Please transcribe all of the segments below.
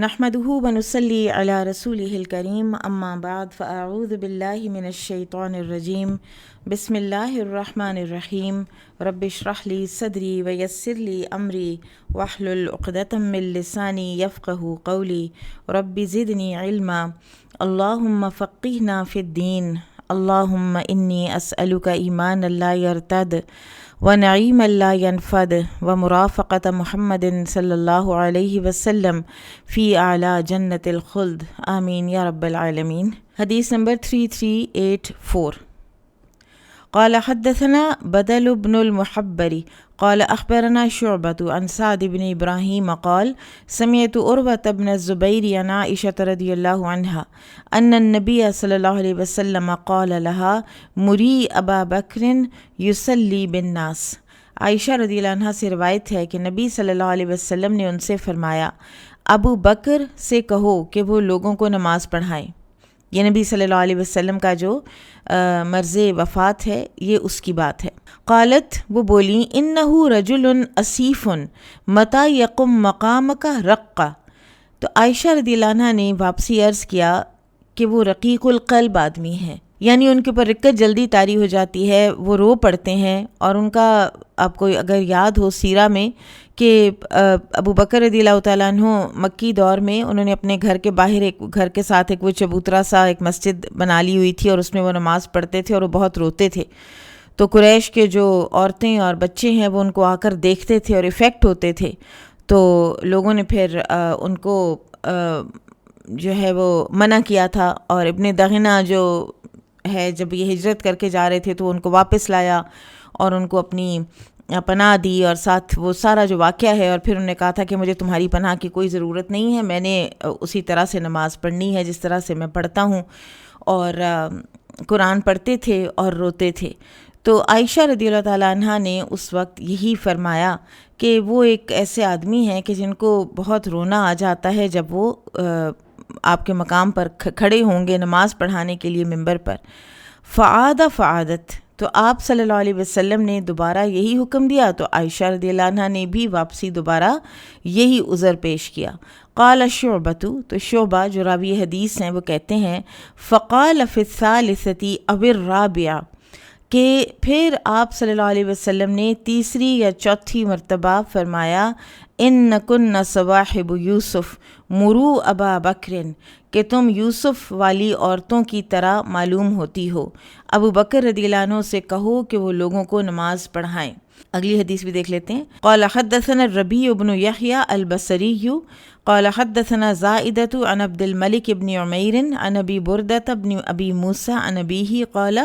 نحمده ونصلي على رسوله الكريم اما بعد فاعوذ بالله من الشيطان الرجيم بسم الله الرحمن الرحيم رب اشرح لي صدري ويسر لي امري واحلل عقدة من لساني يفقهوا قولي رب زدني علما اللهم فقهنا في الدين اللهم اني اسألك ایمانا لا يرتد ونعيما لا ينفد ومرافقة محمد صلی اللہ علیہ وسلم فی اعلیٰ جنت الخلد آمین یا رب العالمین۔ حدیث نمبر 3384۔ قال حدثنا بدل بن المحبر قال اخبرنا شعبة عن سعد بن ابراہیم قال سمعت عروة بن الزبير عن عائشة رضی اللہ عنہا ان النبی صلی اللہ علیہ وسلم قال لها مری ابا بکر یصلی بالناس۔ عائشہ رضی اللہ عنہ سے روایت ہے کہ نبی صلی اللہ علیہ وسلم نے ان سے فرمایا ابو بکر سے کہو کہ وہ لوگوں کو نماز پڑھائیں۔ یہ نبی صلی اللہ علیہ وسلم کا جو مرض وفات ہے یہ اس کی بات ہے۔ قالت وہ بولیں انہو رجل اسیف متی یقم مقامک رقہ۔ تو عائشہ رضی اللہ عنہ نے واپسی عرض کیا کہ وہ رقیق القلب آدمی ہیں، یعنی ان کے اوپر رقت جلدی طاری ہو جاتی ہے، وہ رو پڑتے ہیں۔ اور ان کا آپ کو اگر یاد ہو سیرہ میں کہ ابو بکر رضی اللہ تعالیٰ عنہ مکی دور میں انہوں نے اپنے گھر کے باہر ایک گھر کے ساتھ ایک وہ چبوترا سا ایک مسجد بنا لی ہوئی تھی اور اس میں وہ نماز پڑھتے تھے اور وہ بہت روتے تھے۔ تو قریش کے جو عورتیں اور بچے ہیں وہ ان کو آ کر دیکھتے تھے اور افیکٹ ہوتے تھے، تو لوگوں نے پھر ان کو جو ہے وہ منع کیا تھا، اور ابن دغنہ جو ہے جب یہ ہجرت کر کے جا رہے تھے تو ان کو واپس لایا اور ان کو اپنی پناہ دی، اور ساتھ وہ سارا جو واقعہ ہے، اور پھر انہوں نے کہا تھا کہ مجھے تمہاری پناہ کی کوئی ضرورت نہیں ہے، میں نے اسی طرح سے نماز پڑھنی ہے جس طرح سے میں پڑھتا ہوں، اور قرآن پڑھتے تھے اور روتے تھے۔ تو عائشہ رضی اللہ تعالیٰ عنہ نے اس وقت یہی فرمایا کہ وہ ایک ایسے آدمی ہیں کہ جن کو بہت رونا آ جاتا ہے جب وہ آپ کے مقام پر کھڑے ہوں گے نماز پڑھانے کے لیے ممبر پر۔ فعادت تو آپ صلی اللہ علیہ وسلم نے دوبارہ یہی حکم دیا، تو عائشہ رضی اللہ عنہ نے بھی واپسی دوبارہ یہی عذر پیش کیا۔ قال شعبۃ تو شعبہ جو راوی حدیث ہیں وہ کہتے ہیں فقال فی الثالثۃ او الرابعہ کہ پھر آپ صلی اللہ علیہ وسلم نے تیسری یا چوتھی مرتبہ فرمایا انکن صواحب یوسف مرو ابا بکر کہ تم یوسف والی عورتوں کی طرح معلوم ہوتی ہو، ابو بکر رضی اللہ عنہ سے کہو کہ وہ لوگوں کو نماز پڑھائیں۔ اگلی حدیث بھی دیکھ لیتے ہیں۔ قال حدثنا الربیع بن یحییٰ البصری قال حدثنا زائدۃ عن عبد الملک بن عمیر عن ابی بردۃ بن ابی موسیٰ عن ابیہ قال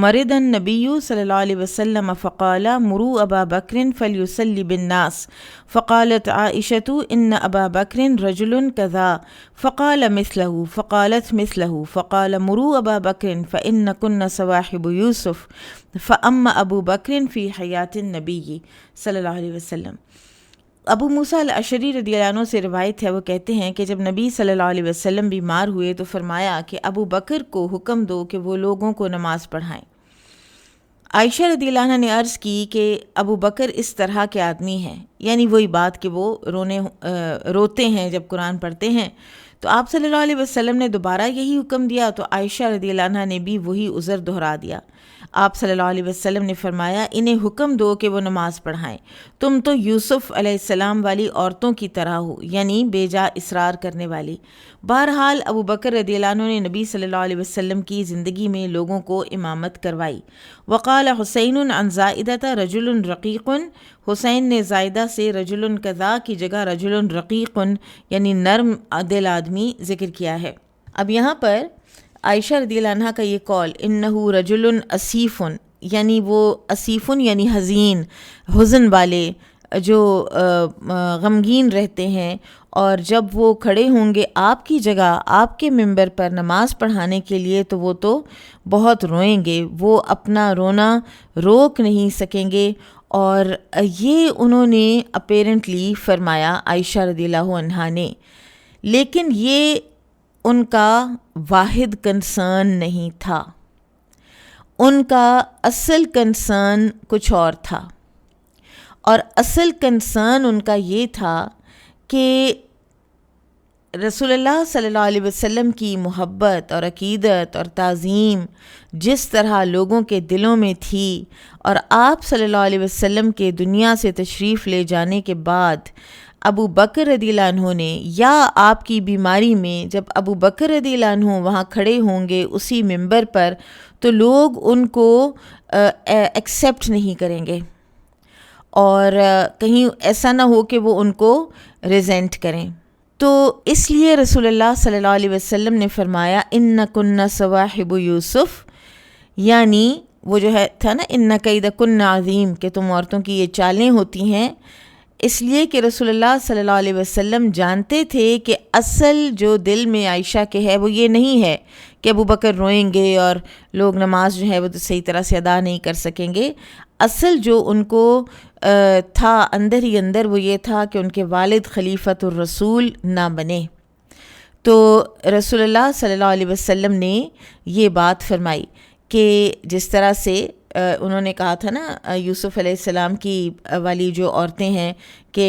مرض النبی صلی اللہ علیہ وسلم فقال مروا ابا بکر فلیصلی بالناس فقالت عائشۃ ان ابا بکر رجل کذا فقال مثلہ فقالت مثلہ فقال مروا ابا بکر فإنکن صواحب یوسف فاما ابو بکر فی حیات النبی صلی اللہ علیہ وسلم۔ ابو موسیٰ الاشعری رضی اللہ عنہ سے روایت ہے، وہ کہتے ہیں کہ جب نبی صلی اللہ علیہ وسلم بیمار ہوئے تو فرمایا کہ ابو بکر کو حکم دو کہ وہ لوگوں کو نماز پڑھائیں۔ عائشہ رضی اللہ عنہ نے عرض کی کہ ابو بکر اس طرح کے آدمی ہیں، یعنی وہی بات کہ وہ روتے ہیں جب قرآن پڑھتے ہیں۔ تو آپ صلی اللہ علیہ وسلم نے دوبارہ یہی حکم دیا، تو عائشہ رضی اللہ عنہ نے بھی وہی عذر دہرا دیا۔ آپ صلی اللہ علیہ وسلم نے فرمایا انہیں حکم دو کہ وہ نماز پڑھائیں، تم تو یوسف علیہ السلام والی عورتوں کی طرح ہو، یعنی بے جا اصرار کرنے والی۔ بہرحال ابو بکر رضی اللہ عنہ نے نبی صلی اللہ علیہ وسلم کی زندگی میں لوگوں کو امامت کروائی۔ وقال حسین عن زائدۃ رجل رقیق، حسین نے زائدہ سے رجل کذا کی جگہ رجل رقیق یعنی نرم دل آدمی ذکر کیا ہے۔ اب یہاں پر عائشہ رضی اللہ عنہ کا یہ قول انہو رجل اسیف، یعنی وہ اسیف یعنی حزین، حزن والے جو غمگین رہتے ہیں، اور جب وہ کھڑے ہوں گے آپ کی جگہ آپ کے ممبر پر نماز پڑھانے کے لیے تو وہ تو بہت روئیں گے، وہ اپنا رونا روک نہیں سکیں گے۔ اور یہ انہوں نے اپیرنٹلی فرمایا عائشہ رضی اللہ عنہ نے، لیکن یہ ان کا واحد کنسرن نہیں تھا، ان کا اصل کنسرن کچھ اور تھا، اور اصل کنسرن ان کا یہ تھا کہ رسول اللہ صلی اللہ علیہ وسلم کی محبت اور عقیدت اور تعظیم جس طرح لوگوں کے دلوں میں تھی، اور آپ صلی اللہ علیہ وسلم کے دنیا سے تشریف لے جانے کے بعد ابو بکر رضی اللہ عنہ نے، یا آپ کی بیماری میں جب ابو بکر رضی اللہ عنہ وہاں کھڑے ہوں گے اسی منبر پر، تو لوگ ان کو ایکسیپٹ نہیں کریں گے، اور کہیں ایسا نہ ہو کہ وہ ان کو ریزینٹ کریں۔ تو اس لیے رسول اللہ صلی اللہ علیہ وسلم نے فرمایا اِنَّكُنَّ صَوَاحِبُ یوسف، یعنی وہ جو ہے تھا نا اِنَّ کَیْدَکُنَّ عَظِیم، کہ تم عورتوں کی یہ چالیں ہوتی ہیں، اس لیے کہ رسول اللہ صلی اللہ علیہ وسلم جانتے تھے کہ اصل جو دل میں عائشہ کے ہے وہ یہ نہیں ہے کہ ابو بکر روئیں گے اور لوگ نماز جو ہے وہ صحیح طرح سے ادا نہیں کر سکیں گے۔ اصل جو ان کو تھا اندر ہی اندر وہ یہ تھا کہ ان کے والد خلیفۃ الرسول نہ بنے۔ تو رسول اللہ صلی اللہ علیہ وسلم نے یہ بات فرمائی کہ جس طرح سے انہوں نے کہا تھا نا یوسف علیہ السلام کی والی جو عورتیں ہیں کہ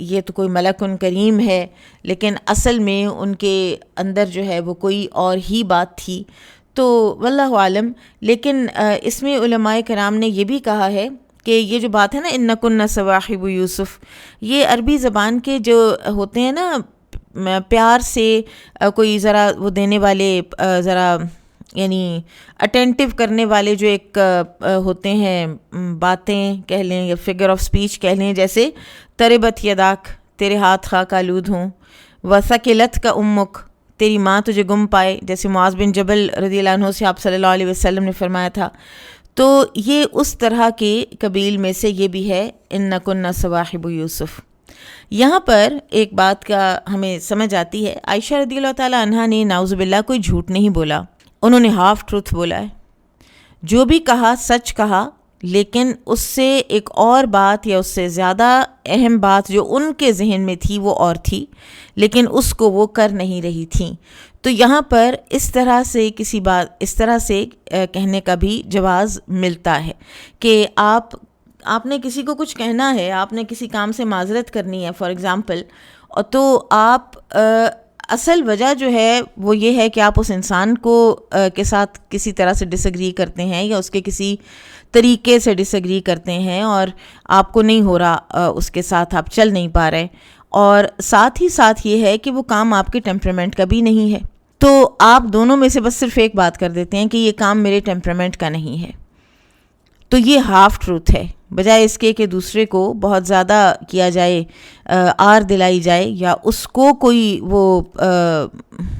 یہ تو کوئی ملک کریم ہے، لیکن اصل میں ان کے اندر جو ہے وہ کوئی اور ہی بات تھی۔ تو واللہ عالم، لیکن اس میں علماء کرام نے یہ بھی کہا ہے کہ یہ جو بات ہے نا اِنَّكُنَّ صَوَاحِبُ یوسف، یہ عربی زبان کے جو ہوتے ہیں نا پیار سے کوئی ذرا وہ دینے والے، ذرا یعنی اٹینٹیو کرنے والے جو ایک ہوتے ہیں، باتیں کہہ لیں یا فگر آف سپیچ کہہ لیں، جیسے تربت یداک، تیرے ہاتھ خاک آلود ہوں، وثقلت کا امک، تیری ماں تجھے گم پائے، جیسے معاذ بن جبل رضی اللہ عنہ سے آپ صلی اللہ علیہ وسلم نے فرمایا تھا۔ تو یہ اس طرح کے قبیل میں سے یہ بھی ہے اِنَّكُنَّ صَوَاحِبُ یوسف۔ یہاں پر ایک بات کا ہمیں سمجھ آتی ہے، عائشہ رضی اللہ تعالی عنہا نے نعوذ باللہ کوئی جھوٹ نہیں بولا، انہوں نے ہاف ٹروتھ بولا ہے، جو بھی کہا سچ کہا، لیکن اس سے ایک اور بات یا اس سے زیادہ اہم بات جو ان کے ذہن میں تھی وہ اور تھی، لیکن اس کو وہ کر نہیں رہی تھیں۔ تو یہاں پر اس طرح سے کسی بات اس طرح سے کہنے کا بھی جواز ملتا ہے کہ آپ نے کسی کو کچھ کہنا ہے، آپ نے کسی کام سے معذرت کرنی ہے فار ایگزامپل، تو آپ اصل وجہ جو ہے وہ یہ ہے کہ آپ اس انسان کو کے ساتھ کسی طرح سے ڈس ایگری کرتے ہیں یا اس کے کسی طریقے سے ڈس ایگری کرتے ہیں، اور آپ کو نہیں ہو رہا اس کے ساتھ، آپ چل نہیں پا رہے، اور ساتھ ہی ساتھ یہ ہے کہ وہ کام آپ کے ٹیمپرامنٹ کا بھی نہیں ہے، تو آپ دونوں میں سے بس صرف ایک بات کر دیتے ہیں کہ یہ کام میرے ٹیمپرامنٹ کا نہیں ہے۔ تو یہ ہاف ٹروتھ ہے، بجائے اس کے کہ دوسرے کو بہت زیادہ کیا جائے، آر دلائی جائے یا اس کو کوئی وہ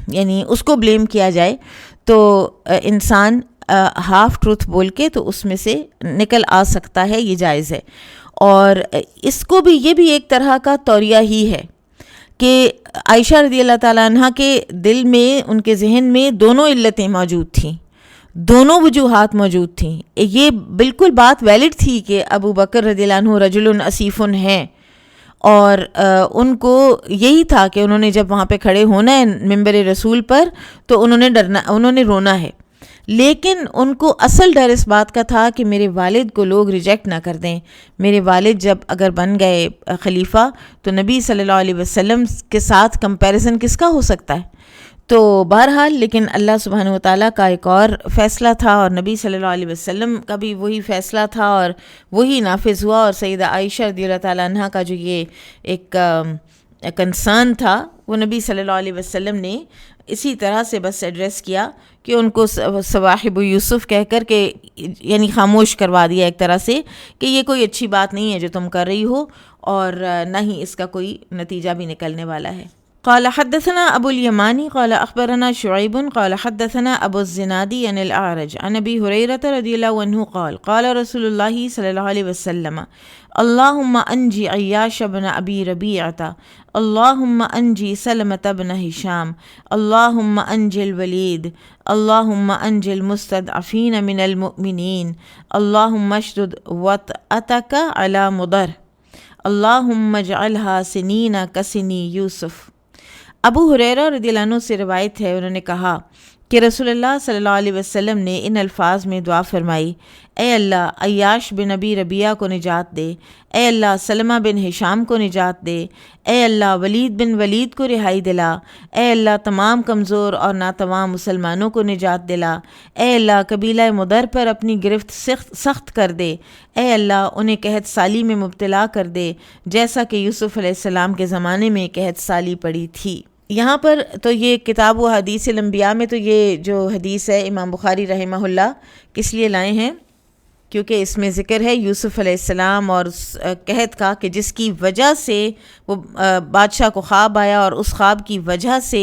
یعنی اس کو بلیم کیا جائے، تو انسان ہاف ٹروتھ بول کے تو اس میں سے نکل آ سکتا ہے، یہ جائز ہے۔ اور اس کو بھی یہ بھی ایک طرح کا توریہ ہی ہے کہ عائشہ رضی اللہ تعالیٰ عنہ کے دل میں، ان کے ذہن میں دونوں علتیں موجود تھیں، دونوں وجوہات موجود تھیں۔ یہ بالکل بات ویلڈ تھی کہ ابو بکر رضی اللہ عنہ رجل اسیف ہیں، اور ان کو یہی تھا کہ انہوں نے جب وہاں پہ کھڑے ہونا ہے منبر رسول پر تو انہوں نے رونا ہے، لیکن ان کو اصل ڈر اس بات کا تھا کہ میرے والد کو لوگ ریجیکٹ نہ کر دیں، میرے والد جب اگر بن گئے خلیفہ تو نبی صلی اللہ علیہ وسلم کے ساتھ کمپیریزن کس کا ہو سکتا ہے۔ تو بہرحال لیکن اللہ سبحانہ وتعالیٰ کا ایک اور فیصلہ تھا، اور نبی صلی اللہ علیہ وسلم کا بھی وہی فیصلہ تھا اور وہی نافذ ہوا، اور سیدہ عائشہ رضی اللہ تعالیٰ عنہ کا جو یہ ایک کنسرن تھا وہ نبی صلی اللہ علیہ وسلم نے اسی طرح سے بس ایڈریس کیا کہ ان کو صواحب یوسف کہہ کر کے یعنی خاموش کروا دیا ایک طرح سے کہ یہ کوئی اچھی بات نہیں ہے جو تم کر رہی ہو، اور نہ ہی اس کا کوئی نتیجہ بھی نکلنے والا ہے۔ قال حدثنا ابو الیمانی قال اخبرنا شعیب قال حدثنا ابو الزنادی عن الاعرج عن ابی ہریرہ رضی اللہ عنہ قال قال رسول اللہ صلی اللہ علیہ وسلم اللہم انجی عیاش بن ابی ربیعہ اللہم انجی سلمۃ بن ہشام اللہم انجی الولید اللہم انجی المستضعفین من المؤمنین اللہم اشدد وطأتک علی مضر اللہم اجعلها سنین کسنی یوسف۔ ابو ہریرہ رضی اللہ عنہ سے روایت ہے، انہوں نے کہا کہ رسول اللہ صلی اللہ علیہ وسلم نے ان الفاظ میں دعا فرمائی: اے اللہ عیاش بن ابی ربیعہ کو نجات دے، اے اللہ سلمہ بن ہشام کو نجات دے، اے اللہ ولید بن ولید کو رہائی دلا، اے اللہ تمام کمزور اور ناتواں مسلمانوں کو نجات دلا، اے اللہ قبیلہ مدر پر اپنی گرفت سخت کر دے، اے اللہ انہیں قحط سالی میں مبتلا کر دے جیسا کہ یوسف علیہ السلام کے زمانے میں قحط سالی پڑی تھی۔ یہاں پر تو یہ کتاب و حدیث الانبیاء میں تو یہ جو حدیث ہے امام بخاری رحمہ اللہ کس لیے لائے ہیں؟ کیونکہ اس میں ذکر ہے یوسف علیہ السلام اور قحط کا، کہ جس کی وجہ سے وہ بادشاہ کو خواب آیا اور اس خواب کی وجہ سے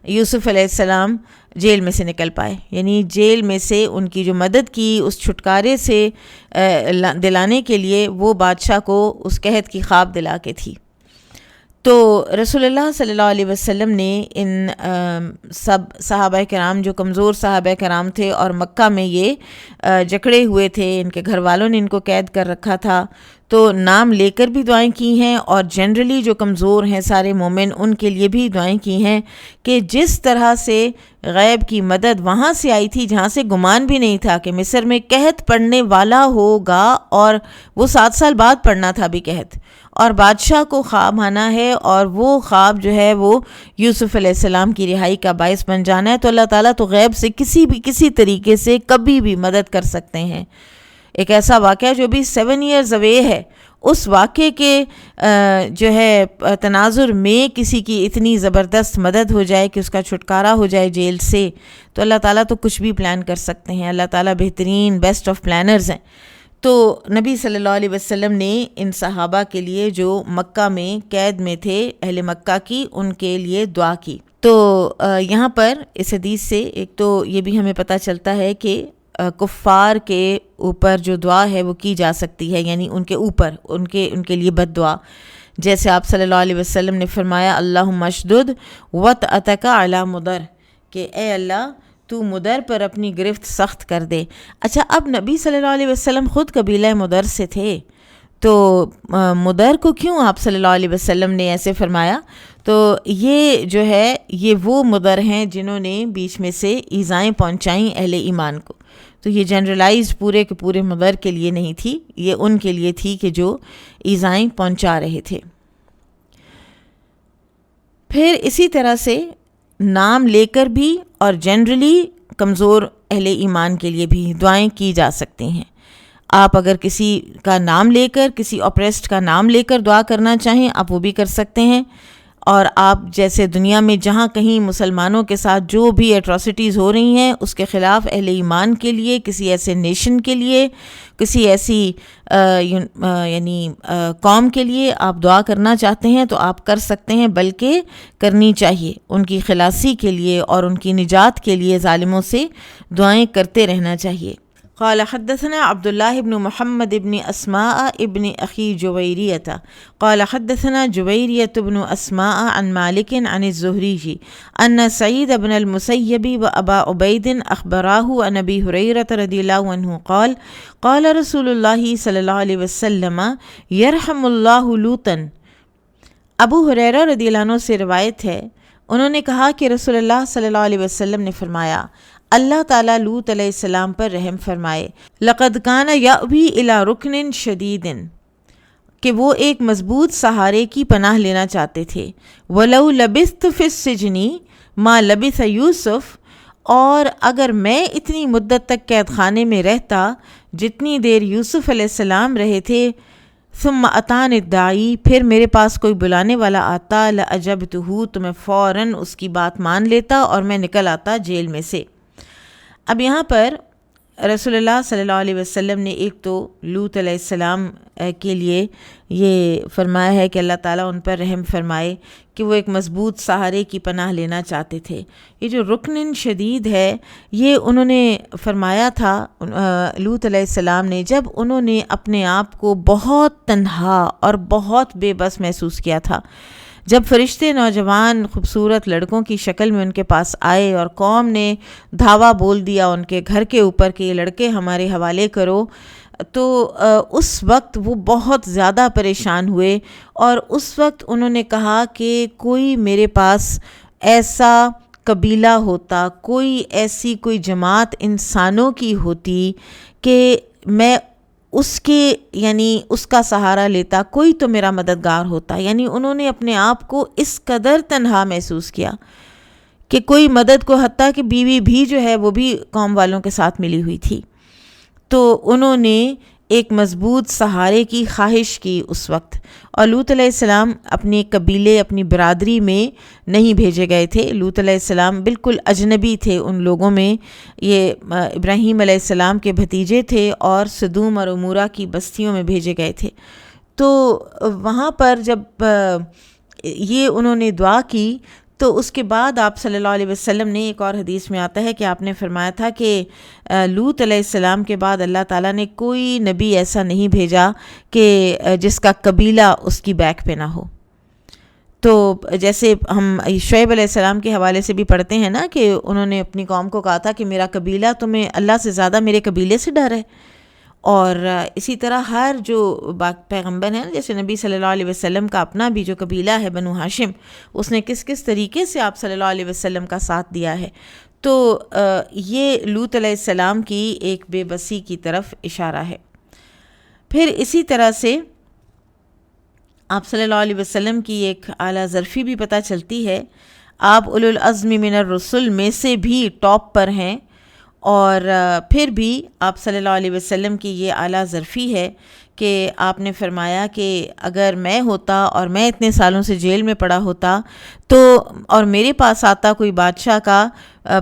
یوسف علیہ السلام جیل میں سے نکل پائے، یعنی جیل میں سے ان کی جو مدد کی اس چھٹکارے سے دلانے کے لیے وہ بادشاہ کو اس قحط کی خواب دلا کے تھی۔ تو رسول اللہ صلی اللہ علیہ وسلم نے ان سب صحابہ کرام جو کمزور صحابہ کرام تھے اور مکہ میں یہ جکڑے ہوئے تھے، ان کے گھر والوں نے ان کو قید کر رکھا تھا، تو نام لے کر بھی دعائیں کی ہیں، اور جنرلی جو کمزور ہیں سارے مومن ان کے لیے بھی دعائیں کی ہیں کہ جس طرح سے غیب کی مدد وہاں سے آئی تھی جہاں سے گمان بھی نہیں تھا کہ مصر میں قحط پڑنے والا ہوگا، اور وہ 7 سال بعد پڑنا تھا بھی قحط، اور بادشاہ کو خواب آنا ہے اور وہ خواب جو ہے وہ یوسف علیہ السلام کی رہائی کا باعث بن جانا ہے، تو اللہ تعالیٰ تو غیب سے کسی طریقے سے کبھی بھی مدد کر سکتے ہیں۔ ایک ایسا واقعہ جو بھی 7 ایئرز اوے ہے، اس واقعے کے جو ہے تناظر میں کسی کی اتنی زبردست مدد ہو جائے کہ اس کا چھٹکارا ہو جائے جیل سے، تو اللہ تعالیٰ تو کچھ بھی پلان کر سکتے ہیں، اللہ تعالیٰ بہترین بیسٹ آف پلانرز ہیں۔ تو نبی صلی اللہ علیہ وسلم نے ان صحابہ کے لیے جو مکہ میں قید میں تھے، اہل مکہ کی، ان کے لیے دعا کی۔ تو یہاں پر اس حدیث سے ایک تو یہ بھی ہمیں پتہ چلتا ہے کہ کفار کے اوپر جو دعا ہے وہ کی جا سکتی ہے، یعنی ان کے اوپر ان کے لیے بد دعا، جیسے آپ صلی اللہ علیہ وسلم نے فرمایا اللہم اشدد وطأتک علی مدر، کہ اے اللہ تو مدر پر اپنی گرفت سخت کر دے۔ اچھا، اب نبی صلی اللہ علیہ وسلم خود قبیلہ مدر سے تھے، تو مدر کو کیوں آپ صلی اللہ علیہ وسلم نے ایسے فرمایا؟ تو یہ جو ہے یہ وہ مدر ہیں جنہوں نے بیچ میں سے ایذائیں پہنچائیں اہل ایمان کو، تو یہ جنرلائز پورے کے پورے مدر کے لیے نہیں تھی، یہ ان کے لیے تھی کہ جو ایذائیں پہنچا رہے تھے۔ پھر اسی طرح سے نام لے کر بھی اور جنرلی کمزور اہل ایمان کے لیے بھی دعائیں کی جا سکتی ہیں۔ آپ اگر کسی کا نام لے کر، کسی اپریسڈ کا نام لے کر دعا کرنا چاہیں آپ وہ بھی کر سکتے ہیں، اور آپ جیسے دنیا میں جہاں کہیں مسلمانوں کے ساتھ جو بھی ایٹراسٹیز ہو رہی ہیں اس کے خلاف اہل ایمان کے لیے، کسی ایسے نیشن کے لیے، کسی ایسی یعنی قوم کے لیے آپ دعا کرنا چاہتے ہیں تو آپ کر سکتے ہیں، بلکہ کرنی چاہیے، ان کی خلاصی کے لیے اور ان کی نجات کے لیے ظالموں سے دعائیں کرتے رہنا چاہیے۔ قال حدثنا عبد الله بن محمد بن اسماء ابن اخي جويرية قال حدثنا جويرية بن اسماء عن مالك عن الزهري ان سعيد بن المسيب وابا عبيد اخبراه عن ابي هريرة رضي الله عنه قال قال رسول الله صلى الله عليه وسلم يرحم الله لوطا۔ ابو ہریرہ رضی اللہ عنہ سے روایت ہے، انہوں نے کہا کہ رسول اللہ صلی اللہ علیہ وسلم نے فرمایا اللہ تعالیٰ لوط علیہ السلام پر رحم فرمائے، لقد کان یأوی الی رکن شدید، کہ وہ ایک مضبوط سہارے کی پناہ لینا چاہتے تھے، ولو لبثت فی السجن ما لبث یوسف، اور اگر میں اتنی مدت تک قید خانے میں رہتا جتنی دیر یوسف علیہ السلام رہے تھے، ثم اتان الداعی، پھر میرے پاس کوئی بلانے والا آتا، لأجبتہ، تو میں فوراً اس کی بات مان لیتا اور میں نکل آتا جیل میں سے۔ اب یہاں پر رسول اللہ صلی اللہ علیہ وسلم نے ایک تو لوط علیہ السلام کے لیے یہ فرمایا ہے کہ اللہ تعالیٰ ان پر رحم فرمائے کہ وہ ایک مضبوط سہارے کی پناہ لینا چاہتے تھے۔ یہ جو رکن شدید ہے یہ انہوں نے فرمایا تھا لوط علیہ السلام نے جب انہوں نے اپنے آپ کو بہت تنہا اور بہت بے بس محسوس کیا تھا، جب فرشتے نوجوان خوبصورت لڑکوں کی شکل میں ان کے پاس آئے اور قوم نے دھاوا بول دیا ان کے گھر کے اوپر کہ یہ لڑکے ہمارے حوالے کرو، تو اس وقت وہ بہت زیادہ پریشان ہوئے، اور اس وقت انہوں نے کہا کہ کوئی میرے پاس ایسا قبیلہ ہوتا، کوئی ایسی کوئی جماعت انسانوں کی ہوتی کہ میں اس کے یعنی اس کا سہارا لیتا، کوئی تو میرا مددگار ہوتا. یعنی انہوں نے اپنے آپ کو اس قدر تنہا محسوس کیا کہ کوئی مدد کو، حتیٰ کہ بیوی بھی جو ہے وہ بھی قوم والوں کے ساتھ ملی ہوئی تھی. تو انہوں نے ایک مضبوط سہارے کی خواہش کی اس وقت. اور لوط علیہ السلام اپنے قبیلے، اپنی برادری میں نہیں بھیجے گئے تھے. لوط علیہ السلام بالکل اجنبی تھے ان لوگوں میں. یہ ابراہیم علیہ السلام کے بھتیجے تھے اور سدوم اور عمورہ کی بستیوں میں بھیجے گئے تھے. تو وہاں پر جب یہ انہوں نے دعا کی تو اس کے بعد آپ صلی اللہ علیہ وسلم نے، ایک اور حدیث میں آتا ہے کہ آپ نے فرمایا تھا کہ لوط علیہ السلام کے بعد اللہ تعالیٰ نے کوئی نبی ایسا نہیں بھیجا کہ جس کا قبیلہ اس کی بیک پہ نہ ہو. تو جیسے ہم شعیب علیہ السلام کے حوالے سے بھی پڑھتے ہیں نا کہ انہوں نے اپنی قوم کو کہا تھا کہ میرا قبیلہ تمہیں اللہ سے زیادہ میرے قبیلے سے ڈر ہے. اور اسی طرح ہر جو پیغمبر ہیں، جیسے نبی صلی اللہ علیہ وسلم کا اپنا بھی جو قبیلہ ہے بنو ہاشم، اس نے کس کس طریقے سے آپ صلی اللہ علیہ وسلم کا ساتھ دیا ہے. تو یہ لوط علیہ السلام کی ایک بے بسی کی طرف اشارہ ہے. پھر اسی طرح سے آپ صلی اللہ علیہ وسلم کی ایک اعلیٰ ظرفی بھی پتہ چلتی ہے. آپ اولو العزم من الرسل میں سے بھی ٹاپ پر ہیں، اور پھر بھی آپ صلی اللہ علیہ وسلم کی یہ اعلیٰ ظرفی ہے کہ آپ نے فرمایا کہ اگر میں ہوتا اور میں اتنے سالوں سے جیل میں پڑا ہوتا تو اور میرے پاس آتا کوئی بادشاہ کا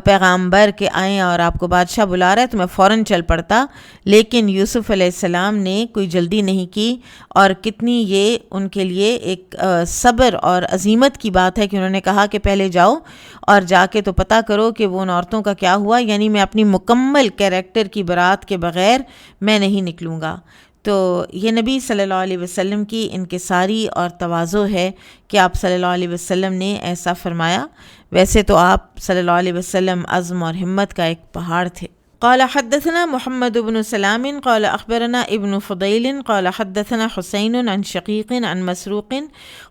پیغامبر کہ آئیں اور آپ کو بادشاہ بلا رہا ہے تو میں فوراً چل پڑتا. لیکن یوسف علیہ السلام نے کوئی جلدی نہیں کی، اور کتنی یہ ان کے لیے ایک صبر اور عزیمت کی بات ہے کہ انہوں نے کہا کہ پہلے جاؤ اور جا کے تو پتہ کرو کہ وہ ان عورتوں کا کیا ہوا. یعنی میں اپنی مکمل کیریکٹر کی برات کے بغیر میں نہیں نکلوں گا. تو یہ نبی صلی اللہ علیہ وسلم کی انکساری اور تواضع ہے کہ آپ صلی اللہ علیہ وسلم نے ایسا فرمایا. ویسے تو آپ صلی اللہ علیہ وسلم عزم اور ہمت کا ایک پہاڑ تھے. قال حدثنا محمد بن سلام قال اخبرنا ابن فضيل قال حدثنا حسين عن شقيق عن مسروق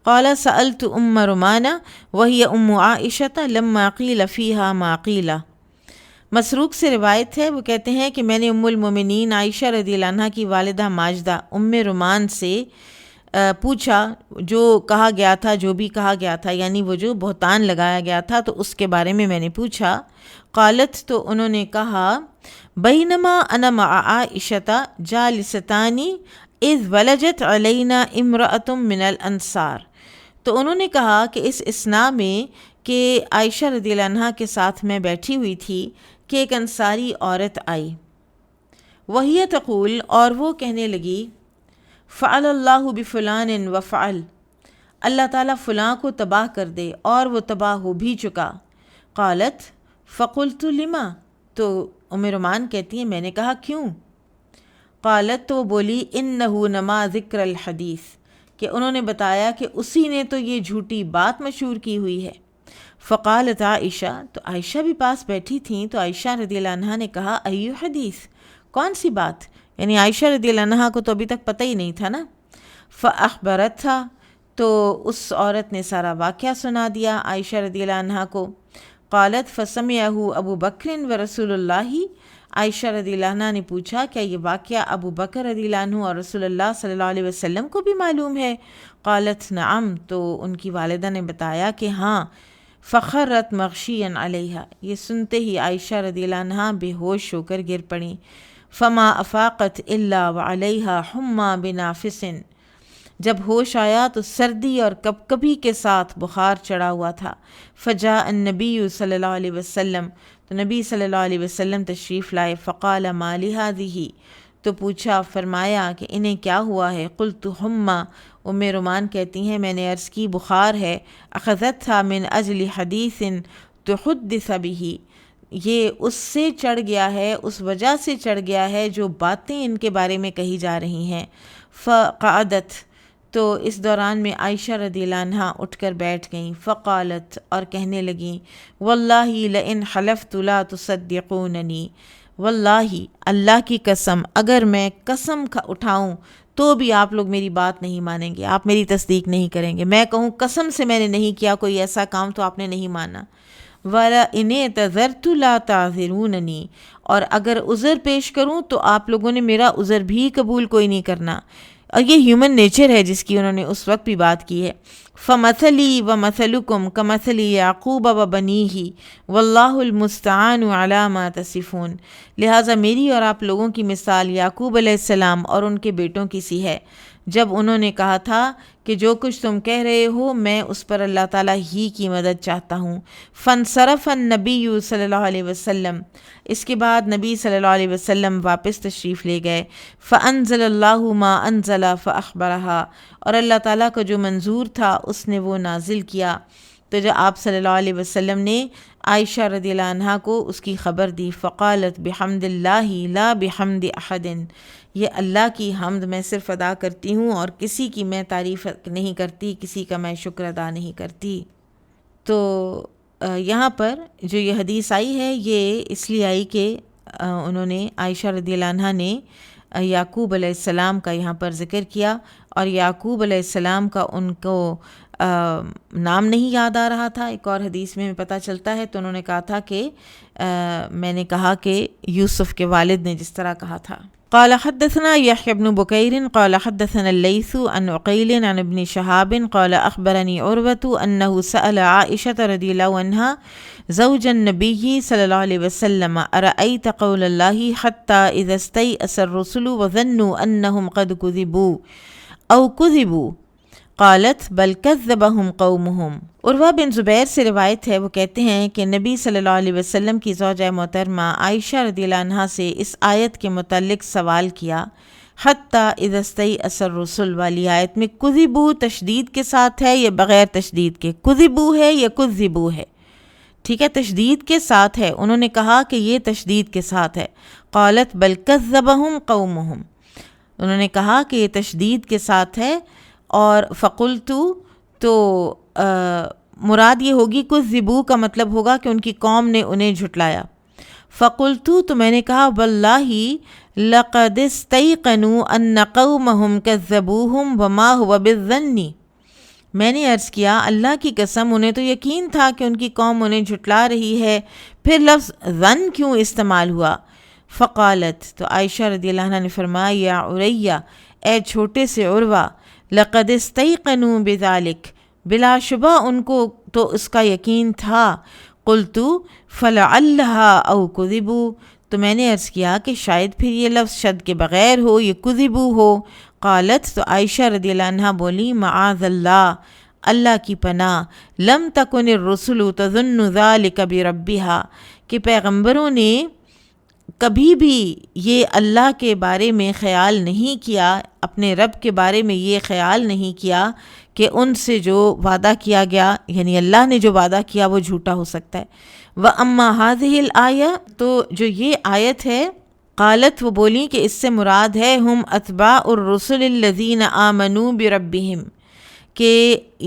قال سألت ام رمانة وهي ام عائشة لما قيل فيها ما قيل. مسروق سے روایت ہے، وہ کہتے ہیں کہ میں نے ام المومنین عائشہ رضی اللہ عنہ کی والدہ ماجدہ ام رومان سے پوچھا جو کہا گیا تھا، جو بھی کہا گیا تھا، یعنی وہ جو بہتان لگایا گیا تھا، تو اس کے بارے میں نے پوچھا. قالت، تو انہوں نے کہا بینما انا مع عائشہ جالستان اذ ولجت علینا امرأۃ من الانصار. تو انہوں نے کہا کہ اس اثناء میں کہ عائشہ رضی اللہ عنہ کے ساتھ میں بیٹھی ہوئی تھی کہ ایک انصاری عورت آئی. وہی تقول، اور وہ کہنے لگی فعل اللہ بفلان وفعل، اللہ تعالیٰ فلاں کو تباہ کر دے اور وہ تباہ ہو بھی چکا. قالت فقلت لما، تو ام رومان کہتی ہیں میں نے کہا کیوں. قالت، تو بولی انہ نما ذکر الحدیث، کہ انہوں نے بتایا کہ اسی نے تو یہ جھوٹی بات مشہور کی ہوئی ہے. فقالت عائشہ، تو عائشہ بھی پاس بیٹھی تھیں، تو عائشہ رضی اللہ عنہ نے کہا ایو حدیث، کون سی بات؟ یعنی عائشہ رضی اللہ عنہ کو تو ابھی تک پتہ ہی نہیں تھا نا. فاخبرت تھا، تو اس عورت نے سارا واقعہ سنا دیا عائشہ رضی اللہ عنہ کو. قالت فسمعہ ابو بکر و رسول اللہ، عائشہ رضی اللہ عنہ نے پوچھا کیا یہ واقعہ ابو بکر رضی اللہ عنہ اور رسول اللہ صلی اللہ علیہ وسلم کو بھی معلوم ہے؟ قالت نعم، تو ان کی والدہ نے بتایا کہ ہاں. فخرت مغشیا علیہا، یہ سنتے ہی عائشہ رضی اللہ عنہ بے ہوش ہو کر گر پڑیں. فما افاقت الا وعلیہا حما بنافس، جب ہوش آیا تو سردی اور کپکپی کے ساتھ بخار چڑھا ہوا تھا. فجاء النبی صلی اللہ علیہ وسلم، تو نبی صلی اللہ علیہ وسلم تشریف لائے. فقال ما لہذہ، تو پوچھا فرمایا کہ انہیں کیا ہوا ہے. قلت حما، ام رومان کہتی ہیں میں نے عرض کی بخار ہے. اخذتها من اجل حدیث تحدث به، یہ اس سے چڑھ گیا ہے، اس وجہ سے چڑھ گیا ہے جو باتیں ان کے بارے میں کہی جا رہی ہیں. فقعدت، تو اس دوران میں عائشہ رضی اللہ عنہ اٹھ کر بیٹھ گئیں. فقالت، اور کہنے لگیں واللہ لئن حلفت لا تصدقوننی، واللہ اللہ کی قسم اگر میں قسم اٹھاؤں تو بھی آپ لوگ میری بات نہیں مانیں گے، آپ میری تصدیق نہیں کریں گے. میں کہوں قسم سے میں نے نہیں کیا کوئی ایسا کام تو آپ نے نہیں مانا. وَلَئِنِ اعْتَذَرْتُ لَا تَعْذِرُونَنِی، اور اگر عذر پیش کروں تو آپ لوگوں نے میرا عذر بھی قبول کوئی نہیں کرنا۔ اور یہ ہیومن نیچر ہے جس کی انہوں نے اس وقت بھی بات کی ہے۔ فَمَثَلِي وَمَثَلُكُمْ كَمَثَلِ يَعْقُوبَ وَبَنِيهِ وَاللَّهُ الْمُسْتَعَانُ عَلَى مَا تَصِفُونَ، لہٰذا میری اور آپ لوگوں کی مثال یعقوب علیہ السلام اور ان کے بیٹوں کی سی ہے، جب انہوں نے کہا تھا کہ جو کچھ تم کہہ رہے ہو میں اس پر اللہ تعالیٰ ہی کی مدد چاہتا ہوں۔ فَانْصَرَفَ النَّبِيُّ صلی اللہ علیہ وسلم، اس کے بعد نبی صلی اللہ علیہ وسلم واپس تشریف لے گئے۔ فَأَنزَلَ اللَّهُ مَا أَنزَلَ فَأَخْبَرَهَا، اور اللہ تعالیٰ کا جو منظور تھا اس نے وہ نازل کیا۔ تو جو آپ صلی اللہ علیہ وسلم نے عائشہ رضی اللہ عنہا کو اس کی خبر دی، فقالت بحمد اللہ لا بحمد احد، یہ اللہ کی حمد میں صرف ادا کرتی ہوں اور کسی کی میں تعریف نہیں کرتی، کسی کا میں شکر ادا نہیں کرتی۔ تو یہاں پر جو یہ حدیث آئی ہے یہ اس لیے آئی کہ انہوں نے عائشہ رضی اللہ عنہا نے یعقوب علیہ السلام کا یہاں پر ذکر کیا، اور یعقوب علیہ السلام کا ان کو نام نہیں یاد آ رہا تھا، ایک اور حدیث میں پتہ چلتا ہے، تو انہوں نے کہا تھا کہ میں نے کہا کہ یوسف کے والد نے جس طرح کہا تھا۔ قال حدثنا يحيى بن بكير قال حدثنا الليث عن عقيل عن ابن شهاب قال أخبرني عروة أنه سأل عائشة رضي الله عنها زوج النبي صلى الله عليه وسلم أرأيت قول الله حتى إذا استيأس الرسل وظنوا أنهم قد كذبوا أو كذبوا قالت بل كذبهم قومهم۔ عروہ بن زبیر سے روایت ہے، وہ کہتے ہیں کہ نبی صلی اللہ علیہ وسلم کی زوجہ محترمہ عائشہ رضی اللہ عنہا سے اس آیت کے متعلق سوال کیا، حتیٰ اذا استیأس الرسل والی آیت میں کذبوا تشدید کے ساتھ ہے یا بغیر تشدید کے؟ کذبوا ہے یا کذبوا ہے؟ ٹھیک ہے، تشدید کے ساتھ ہے، انہوں نے کہا کہ یہ تشدید کے ساتھ ہے۔ قالت بل کذبهم قومهم، انہوں نے کہا کہ یہ تشدید کے ساتھ ہے، اور فقلتو تو مراد یہ ہوگی کذبوا کا مطلب ہوگا کہ ان کی قوم نے انہیں جھٹلایا۔ فقلتو تو میں نے کہا واللہ لقد استیقنوا ان قومهم كذبوهم وما هو بالظن، میں نے عرض کیا اللہ کی قسم انہیں تو یقین تھا کہ ان کی قوم انہیں جھٹلا رہی ہے، پھر لفظ ظن کیوں استعمال ہوا؟ فقالت، تو عائشہ رضی اللہ عنہا نے فرمایا یا عریہ، اے چھوٹے سے عروہ، لقد استیقنوا بذلک، بلا شبہ ان کو تو اس کا یقین تھا۔ قلت فلعلھا او کذبوا، تو میں نے عرض کیا کہ شاید پھر یہ لفظ شد کے بغیر ہو، یہ کذبوا ہو۔ قالت، تو عائشہ رضی اللہ عنہا بولی معاذ اللہ، اللہ کی پناہ، لم تکن الرسل تظن ذلک بربھا، کہ پیغمبروں نے کبھی بھی یہ اللہ کے بارے میں خیال نہیں کیا، اپنے رب کے بارے میں یہ خیال نہیں کیا کہ ان سے جو وعدہ کیا گیا، یعنی اللہ نے جو وعدہ کیا وہ جھوٹا ہو سکتا ہے۔ وَأَمَّا هَذِهِ الْآيَةُ، تو جو یہ آیت ہے، قالت، وہ بولی کہ اس سے مراد ہے ہم اتباع الرسل الذین آمنوا بربہم، کہ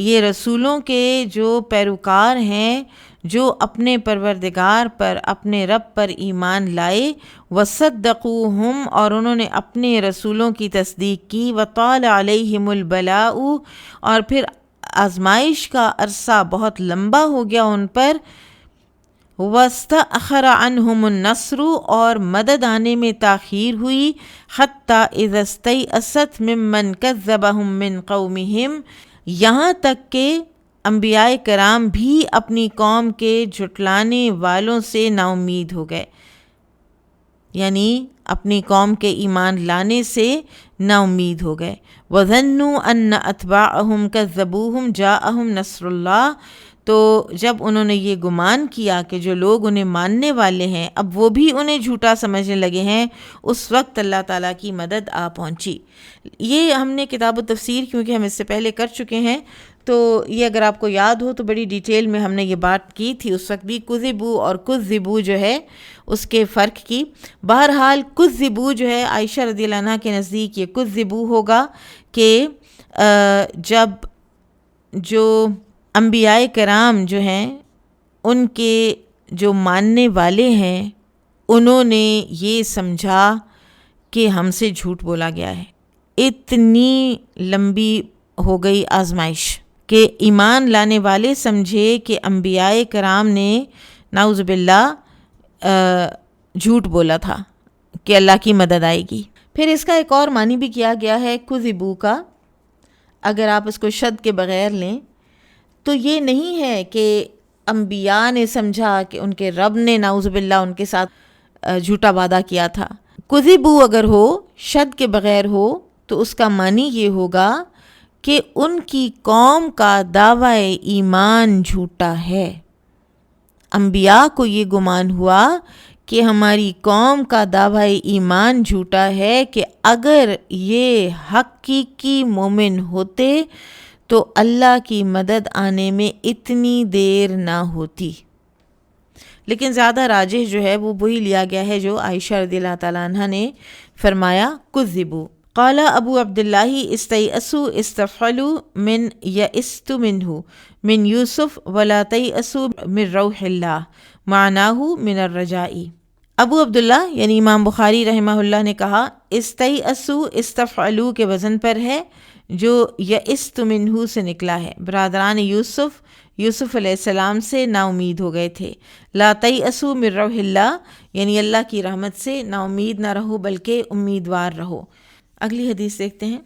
یہ رسولوں کے جو پیروکار ہیں جو اپنے پروردگار پر، اپنے رب پر ایمان لائے، وصدقوہم، اور انہوں نے اپنے رسولوں کی تصدیق کی، وطال علیہم البلاء، اور پھر آزمائش کا عرصہ بہت لمبا ہو گیا ان پر، واستأخر عنہم النصر، اور مدد آنے میں تاخیر ہوئی، حتی اذا استیأست ممن کذبہم من قومہم، یہاں تک کہ انبیاء کرام بھی اپنی قوم کے جھٹلانے والوں سے نا امید ہو گئے، یعنی اپنی قوم کے ایمان لانے سے نا امید ہو گئے۔ وَظَنُّوا أَنَّ أَتْبَاعَهُمْ كَذَّبُوهُمْ جَاءَهُمْ نَصْرُ اللَّهِ، تو جب انہوں نے یہ گمان کیا کہ جو لوگ انہیں ماننے والے ہیں اب وہ بھی انہیں جھوٹا سمجھنے لگے ہیں، اس وقت اللہ تعالیٰ کی مدد آ پہنچی۔ یہ ہم نے کتاب و تفسیر کیونکہ ہم اس سے پہلے کر چکے ہیں، تو یہ اگر آپ کو یاد ہو تو بڑی ڈیٹیل میں ہم نے یہ بات کی تھی اس وقت بھی، کذبو اور کذبو جو ہے اس کے فرق کی۔ بہرحال کذبو جو ہے عائشہ رضی اللہ عنہا کے نزدیک یہ کذبو ہوگا کہ جب جو انبیاء کرام جو ہیں ان کے جو ماننے والے ہیں انہوں نے یہ سمجھا کہ ہم سے جھوٹ بولا گیا ہے، اتنی لمبی ہو گئی آزمائش، کہ ایمان لانے والے سمجھے کہ انبیاء کرام نے نعوذ باللہ جھوٹ بولا تھا کہ اللہ کی مدد آئے گی۔ پھر اس کا ایک اور معنی بھی کیا گیا ہے کذبو کا، اگر آپ اس کو شد کے بغیر لیں تو یہ نہیں ہے کہ انبیاء نے سمجھا کہ ان کے رب نے نعوذ باللہ ان کے ساتھ جھوٹا وعدہ کیا تھا۔ کذبو اگر ہو شد کے بغیر ہو تو اس کا معنی یہ ہوگا کہ ان کی قوم کا دعوی ایمان جھوٹا ہے۔ انبیاء کو یہ گمان ہوا کہ ہماری قوم کا دعوی ایمان جھوٹا ہے کہ اگر یہ حقیقی مومن ہوتے تو اللہ کی مدد آنے میں اتنی دیر نہ ہوتی۔ لیکن زیادہ راجح جو ہے وہ وہی لیا گیا ہے جو عائشہ رضی اللہ تعالیٰ عنہ نے فرمایا کذبوا۔ قال ابو عبداللہ استیأسوا استفعلوا من یئست منہ من یوسف ولا تیأسوا من روح اللہ معناہ من الرجاء۔ ابو عبداللہ یعنی امام بخاری رحمہ اللہ نے کہا استیأسوا استفعلوا کے وزن پر ہے جو یئست منہ سے نکلا ہے، برادران یوسف علیہ السلام سے نا امید ہو گئے تھے۔ لا تیأسوا من روح اللہ یعنی اللہ کی رحمت سے نا امید نہ رہو بلکہ امیدوار رہو۔ اگلی حدیث دیکھتے ہیں۔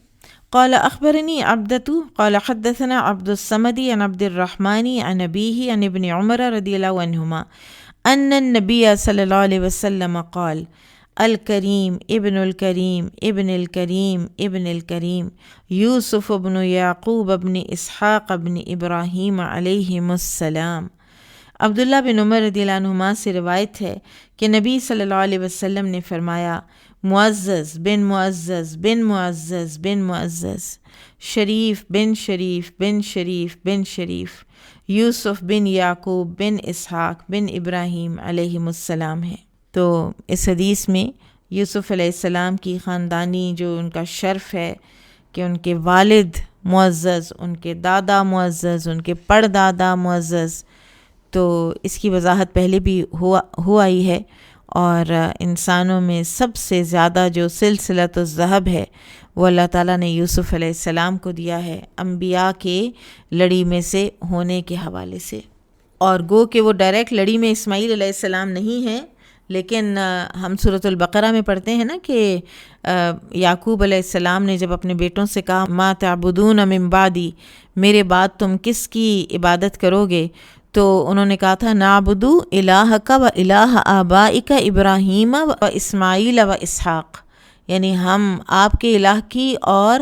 قال اخبرنی عبدۃ قال حدثنا عبد الصمد عن عبد الرحمن عن ابیہ عن ابن عمر رضی اللہ عنہما ان النبی صلی اللہ علیہ وسلم قال الکریم ابن الکریم ابن الکریم ابن الکریم یوسف ابن یعقوب ابن اسحاق ابن ابراہیم علیہم السلام۔ عبداللہ بن عمر رضی اللہ عنہما سے روایت ہے کہ نبی صلی اللہ علیہ وسلم نے فرمایا معزز بن معزز بن معزز بن معزز، شریف بن شریف بن شریف بن شریف، یوسف بن یعقوب بن اسحاق بن ابراہیم علیہم السلام ہے۔ تو اس حدیث میں یوسف علیہ السلام کی خاندانی جو ان کا شرف ہے کہ ان کے والد معزز، ان کے دادا معزز، ان کے پردادا معزز، تو اس کی وضاحت پہلے بھی ہوا ہی ہے۔ اور انسانوں میں سب سے زیادہ جو سلسلۃ الذہب ہے وہ اللہ تعالیٰ نے یوسف علیہ السلام کو دیا ہے انبیاء کے لڑی میں سے ہونے کے حوالے سے۔ اور گو کہ وہ ڈائریکٹ لڑی میں اسماعیل علیہ السلام نہیں ہیں، لیکن ہم سورۃ البقرہ میں پڑھتے ہیں نا کہ یعقوب علیہ السلام نے جب اپنے بیٹوں سے کہا ما تعبدون من بعدی، میرے بعد تم کس کی عبادت کرو گے، تو انہوں نے کہا تھا نعبد الہک و الہ آبائک ابراہیم و اسماعیل و اسحاق، یعنی ہم آپ کے الہ کی اور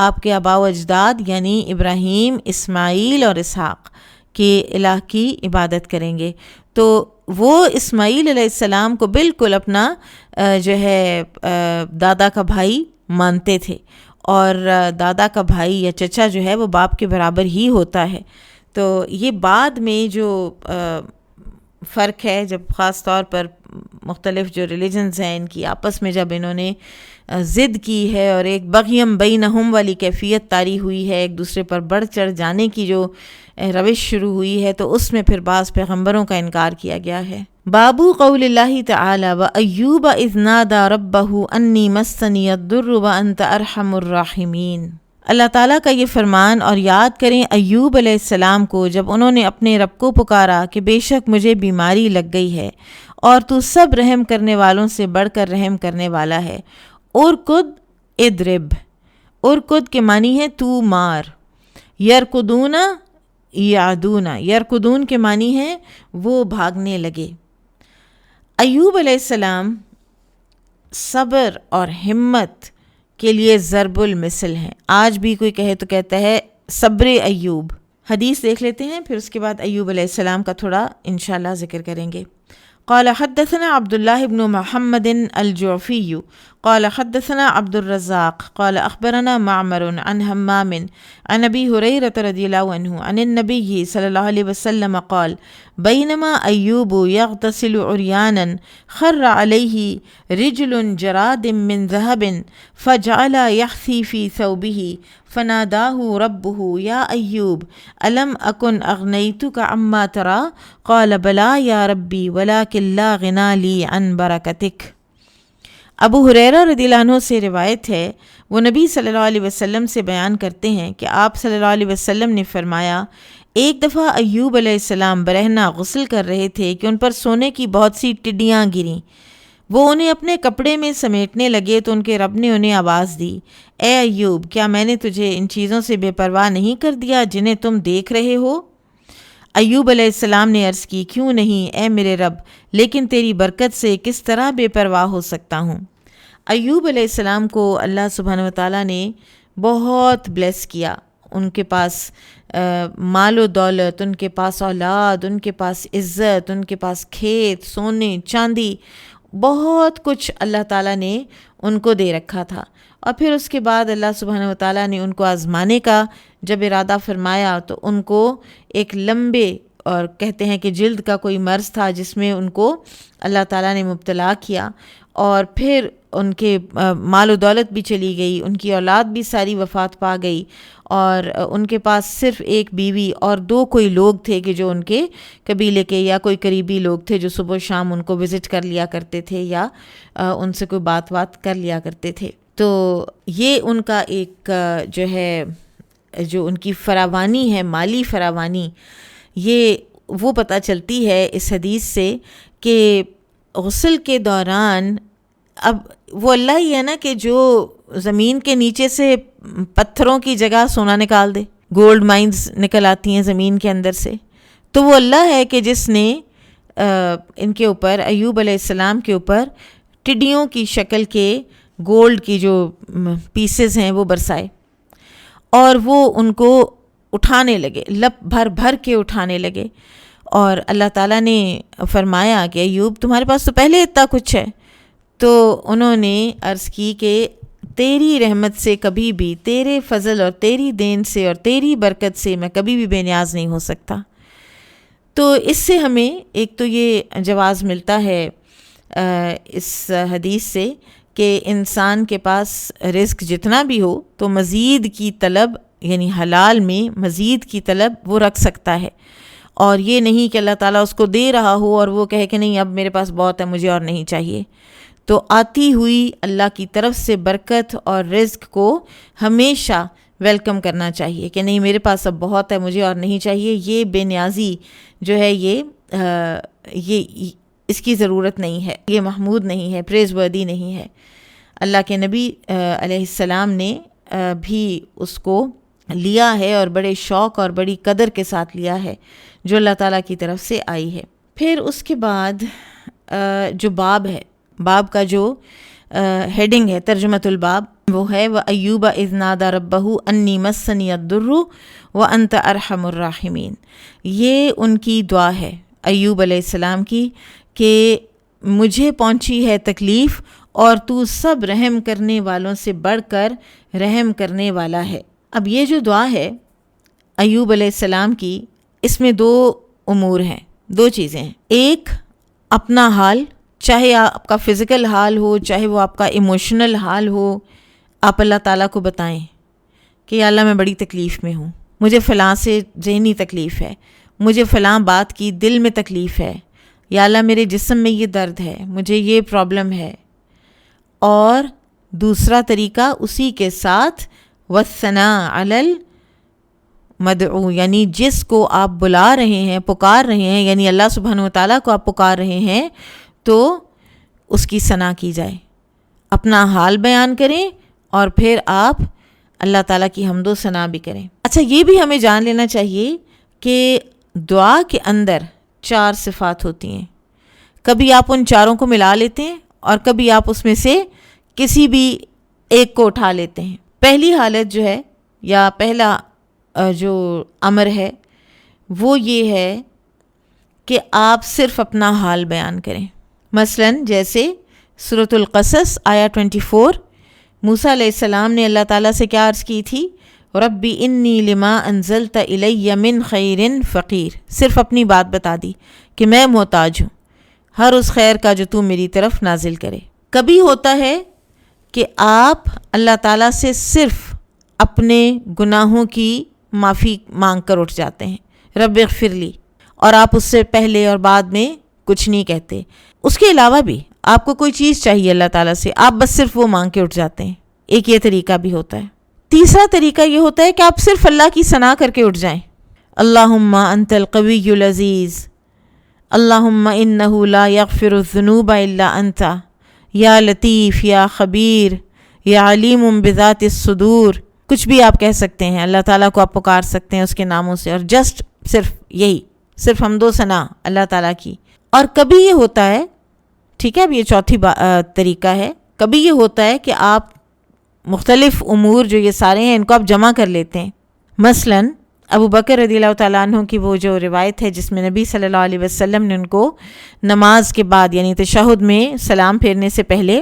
آپ کے آباء و اجداد یعنی ابراہیم، اسماعیل اور اسحاق کے الہ کی عبادت کریں گے۔ تو وہ اسماعیل علیہ السلام کو بالکل اپنا جو ہے دادا کا بھائی مانتے تھے، اور دادا کا بھائی یا چچا جو ہے وہ باپ کے برابر ہی ہوتا ہے۔ تو یہ بعد میں جو فرق ہے، جب خاص طور پر مختلف جو ریلیجنز ہیں ان کی آپس میں جب انہوں نے ضد کی ہے اور ایک بغیم بینہم والی کیفیت طاری ہوئی ہے، ایک دوسرے پر بڑھ چڑھ جانے کی جو روش شروع ہوئی ہے، تو اس میں پھر بعض پیغمبروں کا انکار کیا گیا ہے۔ بابو قول اللہ تعالی وَأَيُّوبَ إِذْ نَادَى رَبَّهُ أَنِّي مَسَّنِيَ الضُّرُّ وَأَنْتَ أَرْحَمُ الرَّاحِمِينَ۔ اللہ تعالیٰ کا یہ فرمان، اور یاد کریں ایوب علیہ السلام کو جب انہوں نے اپنے رب کو پکارا کہ بے شک مجھے بیماری لگ گئی ہے اور تو سب رحم کرنے والوں سے بڑھ کر رحم کرنے والا ہے۔ ارکد ادرب، ارکد کے معنی ہے تو مار، یرکدون یعدون، یرکدون کے معنی ہے وہ بھاگنے لگے۔ ایوب علیہ السلام صبر اور ہمت کے لیے ضرب المثل ہیں۔ آج بھی کوئی کہے تو کہتا ہے صبر ایوب۔ حدیث دیکھ لیتے ہیں، پھر اس کے بعد ایوب علیہ السلام کا تھوڑا انشاءاللہ ذکر کریں گے۔ قال حدثنا عبد الله بن محمد الجعفي قال حدثنا عبد الرزاق قال أخبرنا معمر عن همام عن أبي هريرة رضي الله عنه عن النبي صلى الله عليه وسلم قال بينما أيوب يغتسل عريانا خر عليه رجل جراد من ذهب فجعل يحثي في ثوبه فناداه ربه يا أيوب ألم أكن أغنيتك عما ترى قال بلى يا ربي ولكن لا غنى لي عن بركتك۔ ابو ہریرہ رضی اللہ عنہ سے روایت ہے، وہ نبی صلی اللہ علیہ وسلم سے بیان کرتے ہیں کہ آپ صلی اللہ علیہ وسلم نے فرمایا، ایک دفعہ ایوب علیہ السلام برہنہ غسل کر رہے تھے کہ ان پر سونے کی بہت سی ٹڈیاں گریں۔ وہ انہیں اپنے کپڑے میں سمیٹنے لگے تو ان کے رب نے انہیں آواز دی، اے ایوب، کیا میں نے تجھے ان چیزوں سے بے پرواہ نہیں کر دیا جنہیں تم دیکھ رہے ہو؟ ایوب علیہ السلام نے عرض کی، کیوں نہیں اے میرے رب، لیکن تیری برکت سے کس طرح بے پرواہ ہو سکتا ہوں۔ ایوب علیہ السلام کو اللہ سبحانہ وتعالیٰ نے بہت بلیس کیا، ان کے پاس مال و دولت، ان کے پاس اولاد، ان کے پاس عزت، ان کے پاس کھیت، سونے چاندی، بہت کچھ اللہ تعالیٰ نے ان کو دے رکھا تھا۔ اور پھر اس کے بعد اللہ سبحانہ وتعالیٰ نے ان کو آزمانے کا جب ارادہ فرمایا تو ان کو ایک لمبے اور کہتے ہیں کہ جلد کا کوئی مرض تھا جس میں ان کو اللہ تعالیٰ نے مبتلا کیا، اور پھر ان کے مال و دولت بھی چلی گئی، ان کی اولاد بھی ساری وفات پا گئی، اور ان کے پاس صرف ایک بیوی اور 2 کوئی لوگ تھے کہ جو ان کے قبیلے کے یا کوئی قریبی لوگ تھے جو صبح و شام ان کو وزٹ کر لیا کرتے تھے یا ان سے کوئی بات کر لیا کرتے تھے۔ تو یہ ان کا ایک جو ہے جو ان کی فراوانی ہے، مالی فراوانی، یہ وہ پتہ چلتی ہے اس حدیث سے کہ غسل کے دوران اب وہ اللہ ہی ہے نا کہ جو زمین کے نیچے سے پتھروں کی جگہ سونا نکال دے، گولڈ مائنز نکل آتی ہیں زمین کے اندر سے، تو وہ اللہ ہے کہ جس نے ان کے اوپر، ایوب علیہ السلام کے اوپر ٹڈیوں کی شکل کے گولڈ کی جو پیسز ہیں وہ برسائے، اور وہ ان کو اٹھانے لگے، لپ بھر بھر کے اٹھانے لگے، اور اللہ تعالیٰ نے فرمایا کہ ایوب تمہارے پاس تو پہلے اتنا کچھ ہے۔ تو انہوں نے عرض کی کہ تیری رحمت سے کبھی بھی، تیرے فضل اور تیری دین سے اور تیری برکت سے میں کبھی بھی بے نیاز نہیں ہو سکتا۔ تو اس سے ہمیں ایک تو یہ جواز ملتا ہے اس حدیث سے کہ انسان کے پاس رزق جتنا بھی ہو تو مزید کی طلب، یعنی حلال میں مزید کی طلب وہ رکھ سکتا ہے، اور یہ نہیں کہ اللہ تعالیٰ اس کو دے رہا ہو اور وہ کہے کہ نہیں اب میرے پاس بہت ہے مجھے اور نہیں چاہیے۔ تو آتی ہوئی اللہ کی طرف سے برکت اور رزق کو ہمیشہ ویلکم کرنا چاہیے کہ نہیں میرے پاس اب بہت ہے مجھے اور نہیں چاہیے۔ یہ بے نیازی جو ہے یہ اس کی ضرورت نہیں ہے، یہ محمود نہیں ہے، پریز وردی نہیں ہے۔ اللہ کے نبی علیہ السلام نے بھی اس کو لیا ہے اور بڑے شوق اور بڑی قدر کے ساتھ لیا ہے جو اللہ تعالیٰ کی طرف سے آئی ہے۔ پھر اس کے بعد جو باب ہے، باب کا جو ہیڈنگ ہے ترجمۃ الباب، وہ ہے وَأَيُّوبَ إِذْ نَادَى رَبَّهُ أَنِّي مَسَّنِيَ الضُّرُّ وَأَنْتَ أَرْحَمُ الرَّاحِمِينَ۔ یہ ان کی دعا ہے ایوب علیہ السلام کی کہ مجھے پہنچی ہے تکلیف اور تو سب رحم کرنے والوں سے بڑھ کر رحم کرنے والا ہے۔ اب یہ جو دعا ہے ایوب علیہ السلام کی، اس میں 2 امور ہیں، 2 چیزیں ہیں۔ ایک اپنا حال، چاہے آپ کا فزیکل حال ہو، چاہے وہ آپ کا ایموشنل حال ہو، آپ اللہ تعالیٰ کو بتائیں کہ یا اللہ میں بڑی تکلیف میں ہوں، مجھے فلاں سے ذہنی تکلیف ہے، مجھے فلاں بات کی دل میں تکلیف ہے، یا اللہ میرے جسم میں یہ درد ہے، مجھے یہ پرابلم ہے۔ اور دوسرا طریقہ اسی کے ساتھ وَالثَّنَاءُ عَلَى الْمَدْعُو، یعنی جس کو آپ بلا رہے ہیں، پکار رہے ہیں، یعنی اللہ سبحانہ وتعالیٰ کو آپ پکار رہے ہیں تو اس کی ثنا کی جائے، اپنا حال بیان کریں اور پھر آپ اللہ تعالیٰ کی حمد و ثنا بھی کریں۔ اچھا، یہ بھی ہمیں جان لینا چاہیے کہ دعا کے اندر 4 صفات ہوتی ہیں، کبھی آپ ان چاروں کو ملا لیتے ہیں اور کبھی آپ اس میں سے کسی بھی ایک کو اٹھا لیتے ہیں۔ پہلی حالت جو ہے یا پہلا جو امر ہے وہ یہ ہے کہ آپ صرف اپنا حال بیان کریں۔ مثلاً جیسے سورۃ القصص آیا 24، موسیٰ علیہ السلام نے اللہ تعالیٰ سے کیا عرض کی تھی؟ ربی انی لما انزلت الی من خیر فقیر، صرف اپنی بات بتا دی کہ میں محتاج ہوں ہر اس خیر کا جو تو میری طرف نازل کرے۔ کبھی ہوتا ہے کہ آپ اللہ تعالیٰ سے صرف اپنے گناہوں کی معافی مانگ کر اٹھ جاتے ہیں، رب اغفر لی، اور آپ اس سے پہلے اور بعد میں کچھ نہیں کہتے۔ اس کے علاوہ بھی آپ کو کوئی چیز چاہیے اللہ تعالیٰ سے، آپ بس صرف وہ مانگ کے اٹھ جاتے ہیں، ایک یہ طریقہ بھی ہوتا ہے۔ تیسرا طریقہ یہ ہوتا ہے کہ آپ صرف اللہ کی ثنا کر کے اٹھ جائیں، اللہم انت القوی العزیز، اللہم انہ لا یغفر الذنوب الا انت، یا لطیف یا خبیر یا علیم بذات الصدور، کچھ بھی آپ کہہ سکتے ہیں، اللہ تعالیٰ کو آپ پکار سکتے ہیں اس کے ناموں سے، اور جسٹ صرف یہی، صرف حمد و ثنا اللہ تعالیٰ کی۔ اور کبھی یہ ہوتا ہے، ٹھیک ہے، اب یہ چوتھی طریقہ ہے، کبھی یہ ہوتا ہے کہ آپ مختلف امور جو یہ سارے ہیں ان کو آپ جمع کر لیتے ہیں۔ مثلاً ابو بکر رضی اللہ تعالیٰ عنہ کی وہ جو روایت ہے جس میں نبی صلی اللہ علیہ وسلم نے ان کو نماز کے بعد یعنی تشہد میں سلام پھیرنے سے پہلے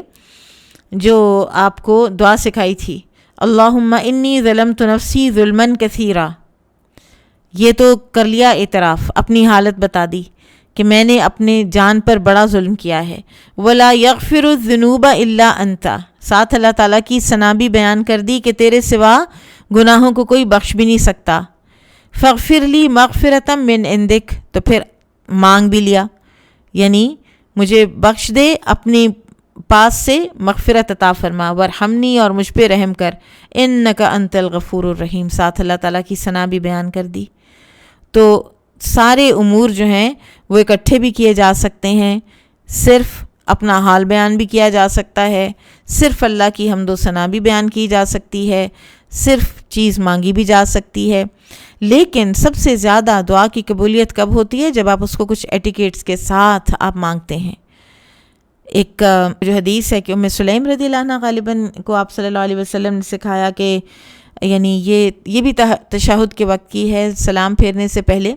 جو آپ کو دعا سکھائی تھی، اللہم انی ظلمت نفسی ظلما کثیرا، یہ تو کر لیا اعتراف، اپنی حالت بتا دی کہ میں نے اپنے جان پر بڑا ظلم کیا ہے، ولا یغفر الذنوب الا انت، ساتھ اللہ تعالیٰ کی ثنا بھی بیان کر دی کہ تیرے سوا گناہوں کو کوئی بخش بھی نہیں سکتا، فاغفر لی مغفرۃ من عندک، تو پھر مانگ بھی لیا، یعنی مجھے بخش دے، اپنی پاس سے مغفرت عطا فرما، ورحمنی، اور مجھ پہ رحم کر، انک انت الغفور الرحیم، ساتھ اللہ تعالیٰ کی ثنا بھی بیان کر دی۔ تو سارے امور جو ہیں وہ اکٹھے بھی کیے جا سکتے ہیں، صرف اپنا حال بیان بھی کیا جا سکتا ہے، صرف اللہ کی حمد و ثنا بھی بیان کی جا سکتی ہے، صرف چیز مانگی بھی جا سکتی ہے۔ لیکن سب سے زیادہ دعا کی قبولیت کب ہوتی ہے؟ جب آپ اس کو کچھ ایٹیکیٹس کے ساتھ آپ مانگتے ہیں۔ ایک جو حدیث ہے کہ ام سلیم رضی اللہ عنہ غالباً کو آپ صلی اللہ علیہ وسلم نے سکھایا کہ یعنی یہ بھی تشہد کے وقت کی ہے، سلام پھیرنے سے پہلے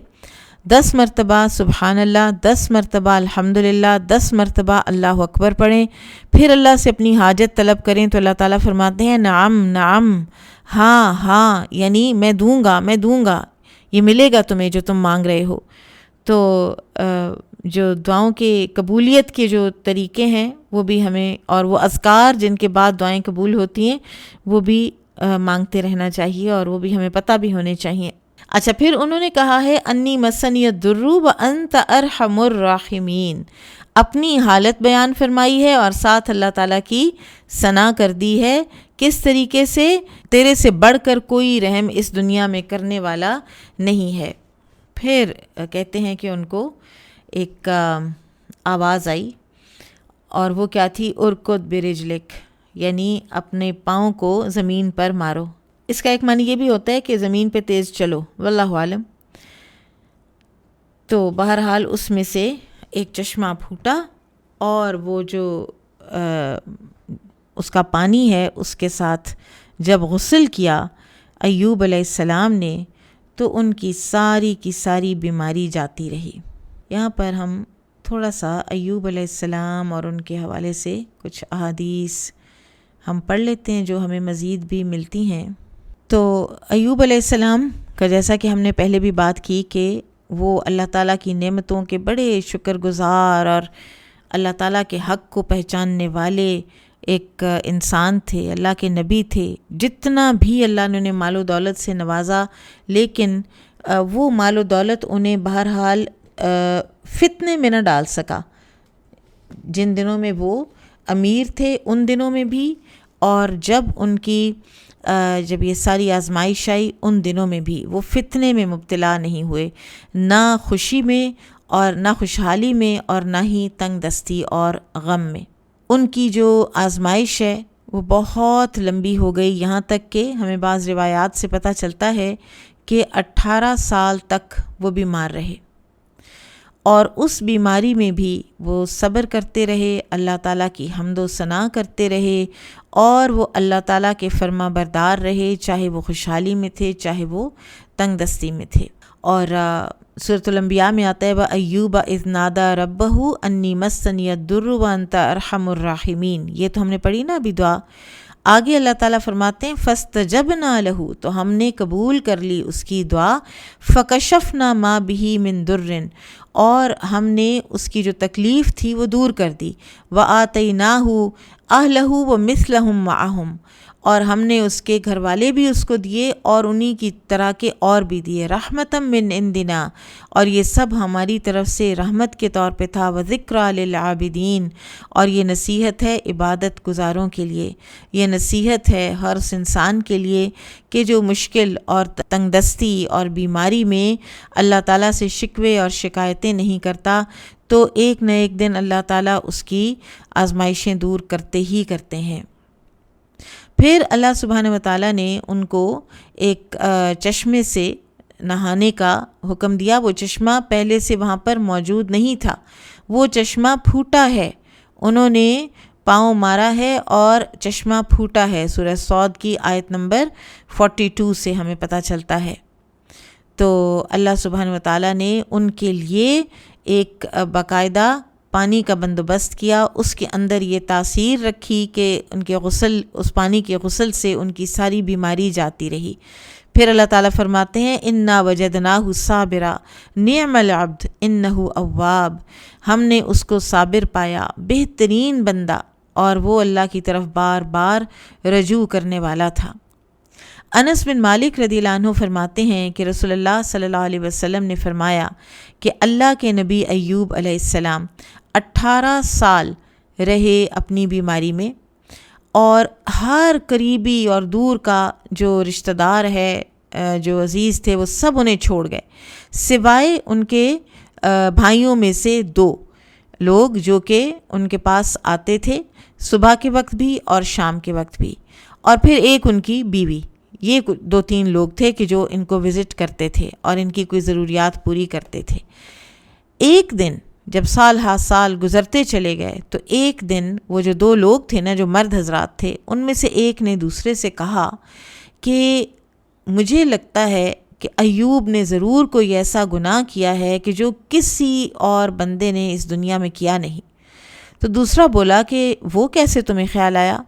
10 مرتبہ سبحان اللہ، 10 مرتبہ الحمدللہ، 10 مرتبہ اللہ اکبر پڑھیں، پھر اللہ سے اپنی حاجت طلب کریں تو اللہ تعالیٰ فرماتے ہیں نعم نعم، ہاں ہاں، یعنی میں دوں گا، یہ ملے گا تمہیں جو تم مانگ رہے ہو۔ تو جو دعاؤں کے قبولیت کے جو طریقے ہیں وہ بھی ہمیں، اور وہ اذکار جن کے بعد دعائیں قبول ہوتی ہیں وہ بھی مانگتے رہنا چاہیے، اور وہ بھی ہمیں پتہ بھی ہونے چاہیے۔ اچھا، پھر انہوں نے کہا ہے انی مسنی الضر وانت ارحم الراحمین، اپنی حالت بیان فرمائی ہے اور ساتھ اللہ تعالیٰ کی ثنا کر دی ہے، کس طریقے سے؟ تیرے سے بڑھ کر کوئی رحم اس دنیا میں کرنے والا نہیں ہے۔ پھر کہتے ہیں کہ ان کو ایک آواز آئی، اور وہ کیا تھی؟ ارکض برجلک، یعنی اپنے پاؤں کو زمین پر مارو۔ اس کا ایک معنی یہ بھی ہوتا ہے کہ زمین پہ تیز چلو، واللہ عالم۔ تو بہرحال اس میں سے ایک چشمہ پھوٹا، اور وہ جو اس کا پانی ہے اس کے ساتھ جب غسل کیا ایوب علیہ السلام نے تو ان کی ساری بیماری جاتی رہی۔ یہاں پر ہم تھوڑا سا ایوب علیہ السلام اور ان کے حوالے سے کچھ احادیث ہم پڑھ لیتے ہیں جو ہمیں مزید بھی ملتی ہیں۔ تو ایوب علیہ السلام کا جیسا کہ ہم نے پہلے بھی بات کی کہ وہ اللہ تعالیٰ کی نعمتوں کے بڑے شکر گزار اور اللہ تعالیٰ کے حق کو پہچاننے والے ایک انسان تھے، اللہ کے نبی تھے۔ جتنا بھی اللہ نے انہیں مال و دولت سے نوازا، لیکن وہ مال و دولت انہیں بہرحال فتنے میں نہ ڈال سکا۔ جن دنوں میں وہ امیر تھے ان دنوں میں بھی، اور جب ان کی جب یہ ساری آزمائش آئی ان دنوں میں بھی وہ فتنے میں مبتلا نہیں ہوئے، نہ خوشی میں اور نہ خوشحالی میں، اور نہ ہی تنگ دستی اور غم میں۔ ان کی جو آزمائش ہے وہ بہت لمبی ہو گئی، یہاں تک کہ ہمیں بعض روایات سے پتہ چلتا ہے کہ 18 سال تک وہ بیمار رہے، اور اس بیماری میں بھی وہ صبر کرتے رہے، اللہ تعالیٰ کی حمد و ثنا کرتے رہے، اور وہ اللہ تعالیٰ کے فرما بردار رہے، چاہے وہ خوشحالی میں تھے چاہے وہ تنگ دستی میں تھے۔ اور سورۃ الانبیاء میں آتا ہے وَأَيُّوبَ إِذْ نَادَى رَبَّهُ أَنِّي مَسَّنِيَ الضُّرُّ وَأَنْتَ أَرْحَمُ الرَّاحِمِينَ، یہ تو ہم نے پڑھی نا ابھی دعا۔ آگے اللہ تعالیٰ فرماتے ہیں فَاسْتَجَبْنَا لَهُ، تو ہم نے قبول کر لی اس کی دعا، فَكَشَفْنَا مَا بِهِ مِن ضُرٍّ، اور ہم نے اس کی جو تکلیف تھی وہ دور کر دی، وَآتَيْنَاهُ أَهْلَهُ وَمِثْلَهُمْ مَعَهُمْ، اور ہم نے اس کے گھر والے بھی اس کو دیے اور انہی کی طرح کے اور بھی دیے، رحمتم من عندنا، اور یہ سب ہماری طرف سے رحمت کے طور پہ تھا، وذکریٰ للعابدین، اور یہ نصیحت ہے عبادت گزاروں کے لیے، یہ نصیحت ہے ہر اس انسان کے لیے کہ جو مشکل اور تنگ دستی اور بیماری میں اللہ تعالیٰ سے شکوے اور شکایتیں نہیں کرتا تو ایک نہ ایک دن اللہ تعالیٰ اس کی آزمائشیں دور کرتے ہی کرتے ہیں۔ پھر اللہ سبحانہ وتعالیٰ نے ان کو ایک چشمے سے نہانے کا حکم دیا۔ وہ چشمہ پہلے سے وہاں پر موجود نہیں تھا، وہ چشمہ پھوٹا ہے، انہوں نے پاؤں مارا ہے اور چشمہ پھوٹا ہے۔ سورہ صاد کی آیت نمبر 42 سے ہمیں پتہ چلتا ہے۔ تو اللہ سبحانہ وتعالیٰ نے ان کے لیے ایک باقاعدہ پانی کا بندوبست کیا، اس کے اندر یہ تاثیر رکھی کہ ان کے غسل، اس پانی کے غسل سے ان کی ساری بیماری جاتی رہی۔ پھر اللہ تعالیٰ فرماتے ہیں انا وجدناہ صابرا نعم العبد انہ اواب، ہم نے اس کو صابر پایا، بہترین بندہ، اور وہ اللہ کی طرف بار بار رجوع کرنے والا تھا۔ انس بن مالک رضی اللہ عنہ فرماتے ہیں کہ رسول اللہ صلی اللہ علیہ وسلم نے فرمایا کہ اللہ کے نبی ایوب علیہ السلام 18 سال رہے اپنی بیماری میں، اور ہر قریبی اور دور کا جو رشتہ دار ہے، جو عزیز تھے، وہ سب انہیں چھوڑ گئے، سوائے ان کے بھائیوں میں سے 2 لوگ جو کہ ان کے پاس آتے تھے صبح کے وقت بھی اور شام کے وقت بھی، اور پھر ایک ان کی بیوی۔ یہ 2-3 لوگ تھے کہ جو ان کو وزٹ کرتے تھے اور ان کی کوئی ضروریات پوری کرتے تھے۔ ایک دن جب سال ہا سال گزرتے چلے گئے تو ایک دن وہ جو 2 لوگ تھے نا، جو مرد حضرات تھے، ان میں سے ایک نے دوسرے سے کہا کہ مجھے لگتا ہے کہ ایوب نے ضرور کوئی ایسا گناہ کیا ہے کہ جو کسی اور بندے نے اس دنیا میں کیا نہیں۔ تو دوسرا بولا کہ وہ کیسے تمہیں خیال آیا؟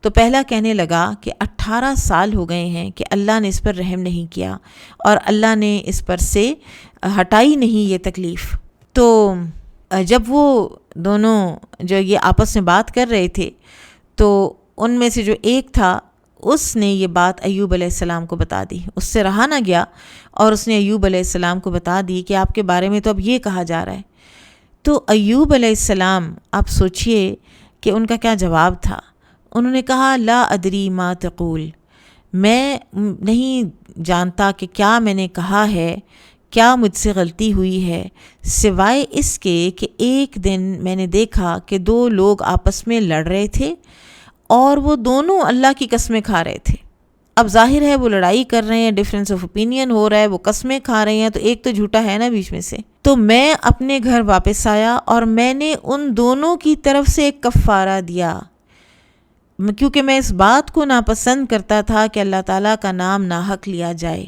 تو پہلا کہنے لگا کہ 18 سال ہو گئے ہیں کہ اللہ نے اس پر رحم نہیں کیا اور اللہ نے اس پر سے ہٹائی نہیں یہ تکلیف۔ تو جب وہ دونوں جو یہ آپس میں بات کر رہے تھے تو ان میں سے جو ایک تھا اس نے یہ بات ایوب علیہ السلام کو بتا دی، اس سے رہا نہ گیا اور اس نے ایوب علیہ السلام کو بتا دی کہ آپ کے بارے میں تو اب یہ کہا جا رہا ہے۔ تو ایوب علیہ السلام، آپ سوچئے کہ ان کا کیا جواب تھا۔ انہوں نے کہا لا ادری ما تقول، میں نہیں جانتا کہ کیا میں نے کہا ہے، کیا مجھ سے غلطی ہوئی ہے، سوائے اس کے کہ ایک دن میں نے دیکھا کہ 2 لوگ آپس میں لڑ رہے تھے اور وہ دونوں اللہ کی قسمیں کھا رہے تھے۔ اب ظاہر ہے وہ لڑائی کر رہے ہیں، ڈیفرنس آف اوپینین ہو رہا ہے، وہ قسمیں کھا رہے ہیں، تو ایک تو جھوٹا ہے نا بیچ میں سے۔ تو میں اپنے گھر واپس آیا اور میں نے ان دونوں کی طرف سے ایک کفارہ دیا، کیونکہ میں اس بات کو ناپسند کرتا تھا کہ اللہ تعالیٰ کا نام ناحق لیا جائے۔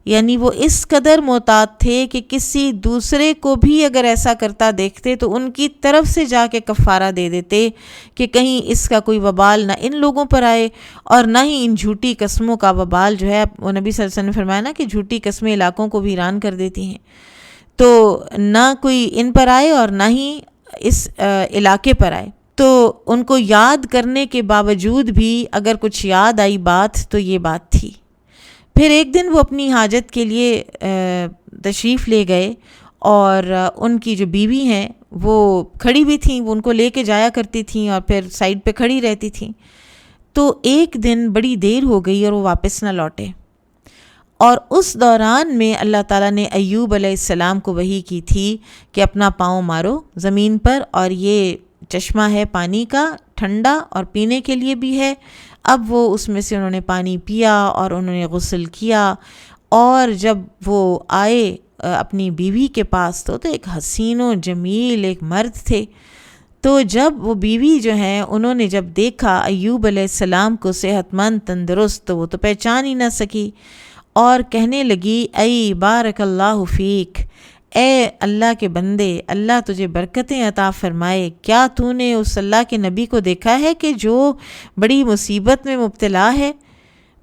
یعنی وہ اس قدر محتاط تھے کہ کسی دوسرے کو بھی اگر ایسا کرتا دیکھتے تو ان کی طرف سے جا کے کفارہ دے دیتے کہ کہیں اس کا کوئی وبال نہ ان لوگوں پر آئے اور نہ ہی ان جھوٹی قسموں کا وبال جو ہے، وہ نبی صلی اللہ علیہ وسلم نے فرمایا نا کہ جھوٹی قسمیں علاقوں کو ویران کر دیتی ہیں، تو نہ کوئی ان پر آئے اور نہ ہی اس علاقے پر آئے۔ تو ان کو یاد کرنے کے باوجود بھی اگر کچھ یاد آئی بات تو یہ بات تھی۔ پھر ایک دن وہ اپنی حاجت کے لیے تشریف لے گئے اور ان کی جو بیوی ہیں وہ کھڑی بھی تھیں، وہ ان کو لے کے جایا کرتی تھیں اور پھر سائڈ پہ کھڑی رہتی تھیں۔ تو ایک دن بڑی دیر ہو گئی اور وہ واپس نہ لوٹے، اور اس دوران میں اللہ تعالیٰ نے ایوب علیہ السلام کو وحی کی تھی کہ اپنا پاؤں مارو زمین پر، اور یہ چشمہ ہے پانی کا، ٹھنڈا اور پینے کے لیے بھی ہے۔ اب وہ اس میں سے انہوں نے پانی پیا اور انہوں نے غسل کیا، اور جب وہ آئے اپنی بیوی کے پاس تو ایک حسین و جمیل ایک مرد تھے۔ تو جب وہ بیوی جو ہیں انہوں نے جب دیکھا ایوب علیہ السلام کو صحت مند تندرست، تو وہ تو پہچان ہی نہ سکی اور کہنے لگی ای بارک اللہ فیک، اے اللہ کے بندے، اللہ تجھے برکتیں عطا فرمائے، کیا تو نے اس اللہ کے نبی کو دیکھا ہے کہ جو بڑی مصیبت میں مبتلا ہے؟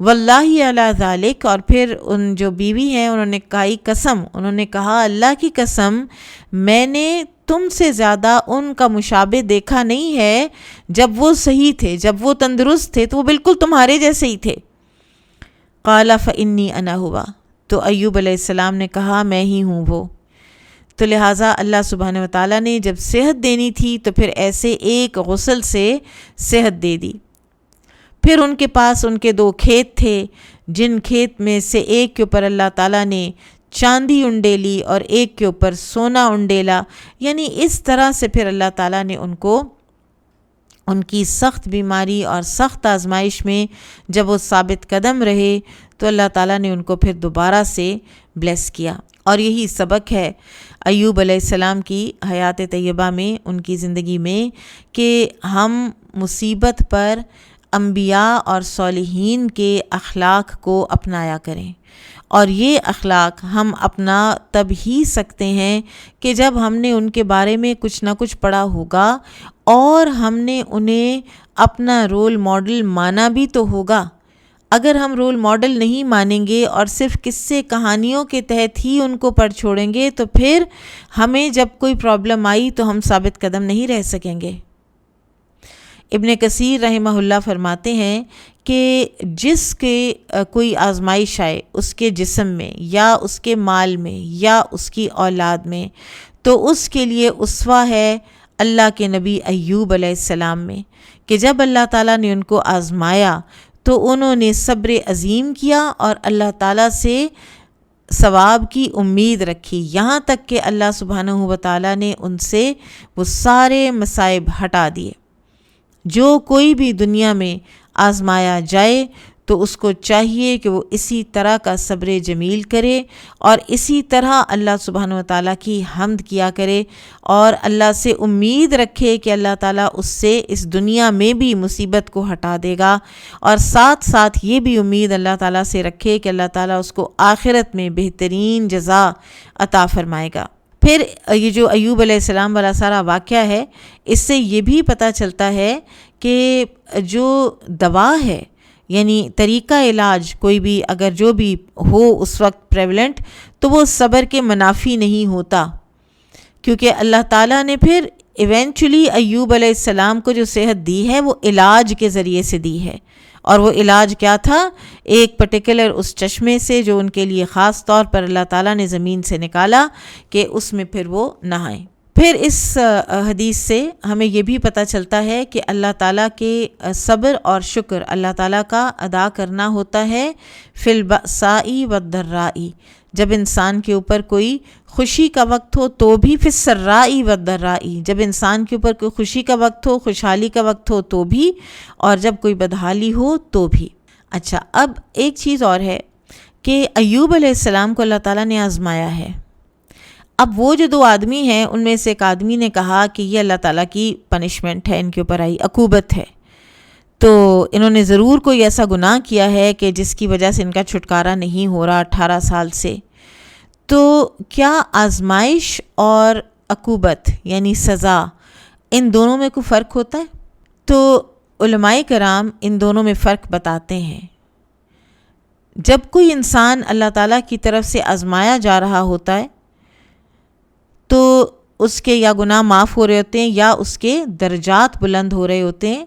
واللہ علی ذالک، اور پھر ان جو بیوی ہیں انہوں نے کہی قسم، انہوں نے کہا اللہ کی قسم، میں نے تم سے زیادہ ان کا مشابہ دیکھا نہیں ہے جب وہ صحیح تھے، جب وہ تندرست تھے تو وہ بالکل تمہارے جیسے ہی تھے۔ قال فإنی انا ہوا، تو ایوب علیہ السلام نے کہا میں ہی ہوں وہ۔ تو لہٰذا اللہ سبحانہ و تعالیٰ نے جب صحت دینی تھی تو پھر ایسے ایک غسل سے صحت دے دی۔ پھر ان کے پاس ان کے 2 کھیت تھے، جن کھیت میں سے ایک کے اوپر اللہ تعالیٰ نے چاندی انڈیلی اور ایک کے اوپر سونا انڈیلا، یعنی اس طرح سے پھر اللہ تعالیٰ نے ان کو ان کی سخت بیماری اور سخت آزمائش میں جب وہ ثابت قدم رہے تو اللہ تعالیٰ نے ان کو پھر دوبارہ سے بلیس کیا۔ اور یہی سبق ہے ایوب علیہ السلام کی حیات طیبہ میں، ان کی زندگی میں، کہ ہم مصیبت پر انبیاء اور صالحین کے اخلاق کو اپنایا کریں۔ اور یہ اخلاق ہم اپنا تب ہی سکتے ہیں کہ جب ہم نے ان کے بارے میں کچھ نہ کچھ پڑھا ہوگا اور ہم نے انہیں اپنا رول ماڈل مانا بھی تو ہوگا۔ اگر ہم رول ماڈل نہیں مانیں گے اور صرف قصے کہانیوں کے تحت ہی ان کو پڑھ چھوڑیں گے تو پھر ہمیں جب کوئی پرابلم آئی تو ہم ثابت قدم نہیں رہ سکیں گے۔ ابن کثیر رحمہ اللہ فرماتے ہیں کہ جس کے کوئی آزمائش آئے اس کے جسم میں یا اس کے مال میں یا اس کی اولاد میں، تو اس کے لیے اسوہ ہے اللہ کے نبی ایوب علیہ السلام میں، کہ جب اللہ تعالیٰ نے ان کو آزمایا تو انہوں نے صبر عظیم کیا اور اللہ تعالیٰ سے ثواب کی امید رکھی، یہاں تک کہ اللہ سبحانہ و تعالیٰ نے ان سے وہ سارے مصائب ہٹا دیے۔ جو کوئی بھی دنیا میں آزمایا جائے تو اس کو چاہیے کہ وہ اسی طرح کا صبر جمیل کرے اور اسی طرح اللہ سبحانہ و تعالیٰ کی حمد کیا کرے اور اللہ سے امید رکھے کہ اللہ تعالیٰ اس سے اس دنیا میں بھی مصیبت کو ہٹا دے گا، اور ساتھ ساتھ یہ بھی امید اللہ تعالیٰ سے رکھے کہ اللہ تعالیٰ اس کو آخرت میں بہترین جزا عطا فرمائے گا۔ پھر یہ جو ایوب علیہ السلام والا سارا واقعہ ہے، اس سے یہ بھی پتہ چلتا ہے کہ جو دوا ہے، یعنی طریقہ علاج کوئی بھی اگر جو بھی ہو اس وقت پریولنٹ، تو وہ صبر کے منافی نہیں ہوتا، کیونکہ اللہ تعالیٰ نے پھر ایونچولی ایوب علیہ السلام کو جو صحت دی ہے وہ علاج کے ذریعے سے دی ہے، اور وہ علاج کیا تھا؟ ایک پرٹیکولر اس چشمے سے جو ان کے لیے خاص طور پر اللہ تعالیٰ نے زمین سے نکالا کہ اس میں پھر وہ نہائیں۔ پھر اس حدیث سے ہمیں یہ بھی پتہ چلتا ہے کہ اللہ تعالیٰ کے صبر اور شکر اللہ تعالیٰ کا ادا کرنا ہوتا ہے فی البأساء والضراء، جب انسان کے اوپر کوئی خوشی کا وقت ہو تو بھی، فی السراء والضراء، جب انسان کے اوپر کوئی خوشی کا وقت ہو، خوشحالی کا وقت ہو تو بھی، اور جب کوئی بدحالی ہو تو بھی۔ اچھا، اب ایک چیز اور ہے کہ ایوب علیہ السلام کو اللہ تعالیٰ نے آزمایا ہے۔ اب وہ جو 2 آدمی ہیں ان میں سے ایک آدمی نے کہا کہ یہ اللہ تعالیٰ کی پنشمنٹ ہے، ان کے اوپر آئی عقوبت ہے، تو انہوں نے ضرور کوئی ایسا گناہ کیا ہے کہ جس کی وجہ سے ان کا چھٹکارا نہیں ہو رہا 18 سال سے۔ تو کیا آزمائش اور عقوبت یعنی سزا، ان دونوں میں کوئی فرق ہوتا ہے؟ تو علماء کرام ان دونوں میں فرق بتاتے ہیں۔ جب کوئی انسان اللہ تعالیٰ کی طرف سے آزمایا جا رہا ہوتا ہے تو اس کے یا گناہ معاف ہو رہے ہوتے ہیں یا اس کے درجات بلند ہو رہے ہوتے ہیں،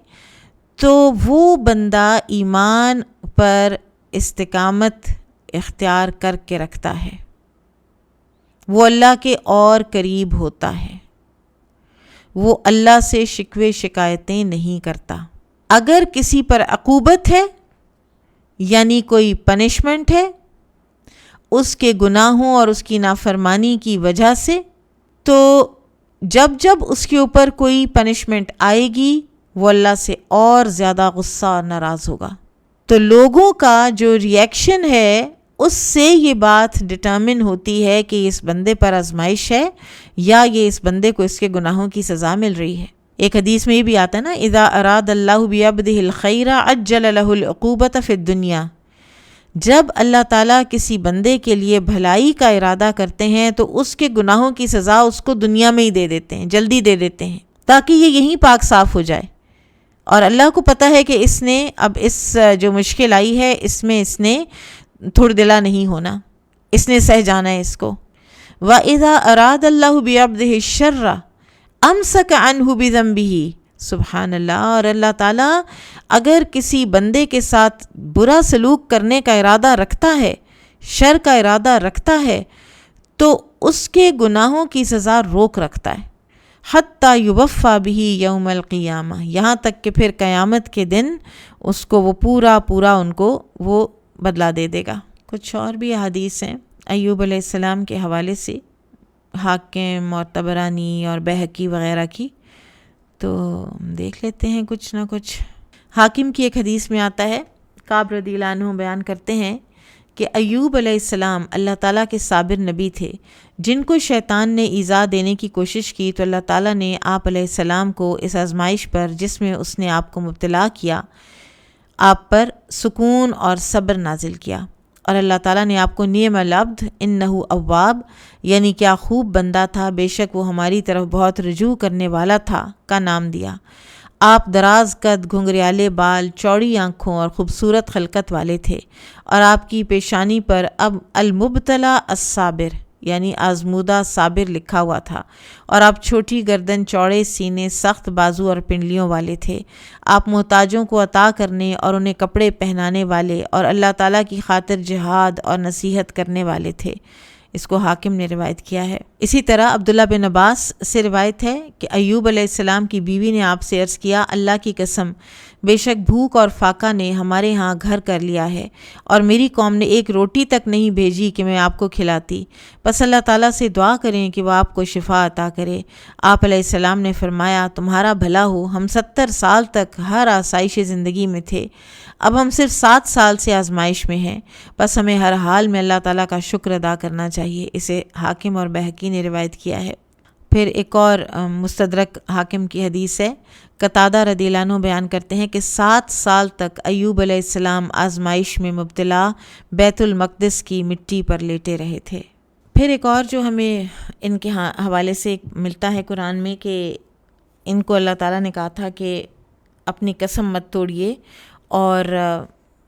تو وہ بندہ ایمان پر استقامت اختیار کر کے رکھتا ہے، وہ اللہ کے اور قریب ہوتا ہے، وہ اللہ سے شکوے شکایتیں نہیں کرتا۔ اگر کسی پر عقوبت ہے یعنی کوئی پنشمنٹ ہے اس کے گناہوں اور اس کی نافرمانی کی وجہ سے، تو جب اس کے اوپر کوئی پنشمنٹ آئے گی وہ اللہ سے اور زیادہ غصہ اور ناراض ہوگا۔ تو لوگوں کا جو ری ایکشن ہے اس سے یہ بات ڈٹرمن ہوتی ہے کہ اس بندے پر آزمائش ہے یا یہ اس بندے کو اس کے گناہوں کی سزا مل رہی ہے۔ ایک حدیث میں یہ بھی آتا ہے نا، اذا اراد اللہ بعبدہ الخیر عجل لہ العقوبۃ فی الدنیا، جب اللہ تعالیٰ کسی بندے کے لیے بھلائی کا ارادہ کرتے ہیں تو اس کے گناہوں کی سزا اس کو دنیا میں ہی دے دیتے ہیں، جلدی دے دیتے ہیں، تاکہ یہ یہیں پاک صاف ہو جائے۔ اور اللہ کو پتہ ہے کہ اس نے اب اس جو مشکل آئی ہے اس میں اس نے تھوڑ دلا نہیں ہونا، اس نے سہ جانا ہے اس کو۔ وَإِذَا أَرَادَ اللَّهُ بِعَبْدِهِ الشَّرَّ أَمْسَكَ عَنْهُ بِذَنبِهِ سبحان اللہ۔ اور اللہ تعالیٰ اگر کسی بندے کے ساتھ برا سلوک کرنے کا ارادہ رکھتا ہے، شر کا ارادہ رکھتا ہے، تو اس کے گناہوں کی سزا روک رکھتا ہے، حتیٰ یوفیٰ بہ یوم القیامہ، یہاں تک کہ پھر قیامت کے دن اس کو وہ پورا ان کو وہ بدلہ دے دے گا۔ کچھ اور بھی احادیث ہیں ایوب علیہ السلام کے حوالے سے، حاکم اور طبرانی اور بہقی وغیرہ کی، تو دیکھ لیتے ہیں کچھ نہ کچھ۔ حاکم کی ایک حدیث میں آتا ہے، کعب رضی اللہ عنہ بیان کرتے ہیں کہ ایوب علیہ السلام اللہ تعالیٰ کے صابر نبی تھے، جن کو شیطان نے ایذا دینے کی کوشش کی تو اللہ تعالیٰ نے آپ علیہ السلام کو اس آزمائش پر جس میں اس نے آپ کو مبتلا کیا، آپ پر سکون اور صبر نازل کیا، اور اللہ تعالیٰ نے آپ کو نعم العبد انہ اواب، یعنی کیا خوب بندہ تھا، بے شک وہ ہماری طرف بہت رجوع کرنے والا تھا، کا نام دیا۔ آپ دراز قد، گھنگریالے بال، چوڑی آنکھوں اور خوبصورت خلقت والے تھے، اور آپ کی پیشانی پر اب المبتلا الصابر یعنی آزمودہ صابر لکھا ہوا تھا، اور آپ چھوٹی گردن، چوڑے سینے، سخت بازو اور پنڈلیوں والے تھے۔ آپ محتاجوں کو عطا کرنے اور انہیں کپڑے پہنانے والے اور اللہ تعالیٰ کی خاطر جہاد اور نصیحت کرنے والے تھے۔ اس کو حاکم نے روایت کیا ہے۔ اسی طرح عبداللہ بن عباس سے روایت ہے کہ ایوب علیہ السلام کی بیوی نے آپ سے عرض کیا، اللہ کی قسم، بے شک بھوک اور فاقہ نے ہمارے ہاں گھر کر لیا ہے، اور میری قوم نے ایک روٹی تک نہیں بھیجی کہ میں آپ کو کھلاتی، بس اللہ تعالیٰ سے دعا کریں کہ وہ آپ کو شفا عطا کرے۔ آپ علیہ السلام نے فرمایا، تمہارا بھلا ہو، ہم 70 سال تک ہر آسائش زندگی میں تھے، اب ہم صرف 7 سال سے آزمائش میں ہیں، بس ہمیں ہر حال میں اللہ تعالیٰ کا شکر ادا کرنا چاہیے۔ اسے حاکم اور بہقی نے روایت کیا ہے۔ پھر ایک اور مستدرک حاکم کی حدیث ہے، قتادہ رضی اللہ عنہ بیان کرتے ہیں کہ 7 سال تک ایوب علیہ السلام آزمائش میں مبتلا بیت المقدس کی مٹی پر لیٹے رہے تھے۔ پھر ایک اور جو ہمیں ان کے حوالے سے ملتا ہے قرآن میں، کہ ان کو اللہ تعالیٰ نے کہا تھا کہ اپنی قسم مت توڑیے، اور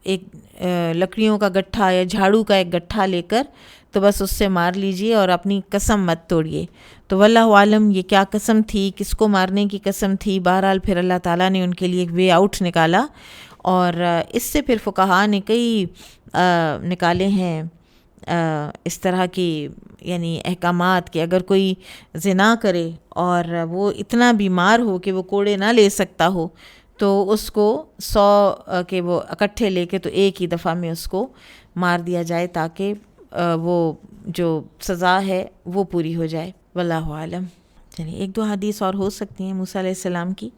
ایک لکڑیوں کا گٹھا یا جھاڑو کا ایک گٹھا لے کر تو بس اس سے مار لیجئے اور اپنی قسم مت توڑیے۔ تو واللہ عالم یہ کیا قسم تھی، کس کو مارنے کی قسم تھی، بہرحال پھر اللہ تعالیٰ نے ان کے لیے ایک وے آؤٹ نکالا، اور اس سے پھر فقہا نے کئی نکالے ہیں اس طرح کی یعنی احکامات، کہ اگر کوئی زنا کرے اور وہ اتنا بیمار ہو کہ وہ کوڑے نہ لے سکتا ہو، تو اس کو 100 کے وہ اکٹھے لے کے تو ایک ہی دفعہ میں اس کو مار دیا جائے، تاکہ وہ جو سزا ہے وہ پوری ہو جائے۔ واللہ عالم۔ چلیے ایک دو حدیث اور ہو سکتی ہیں موسیٰ علیہ السلام کی۔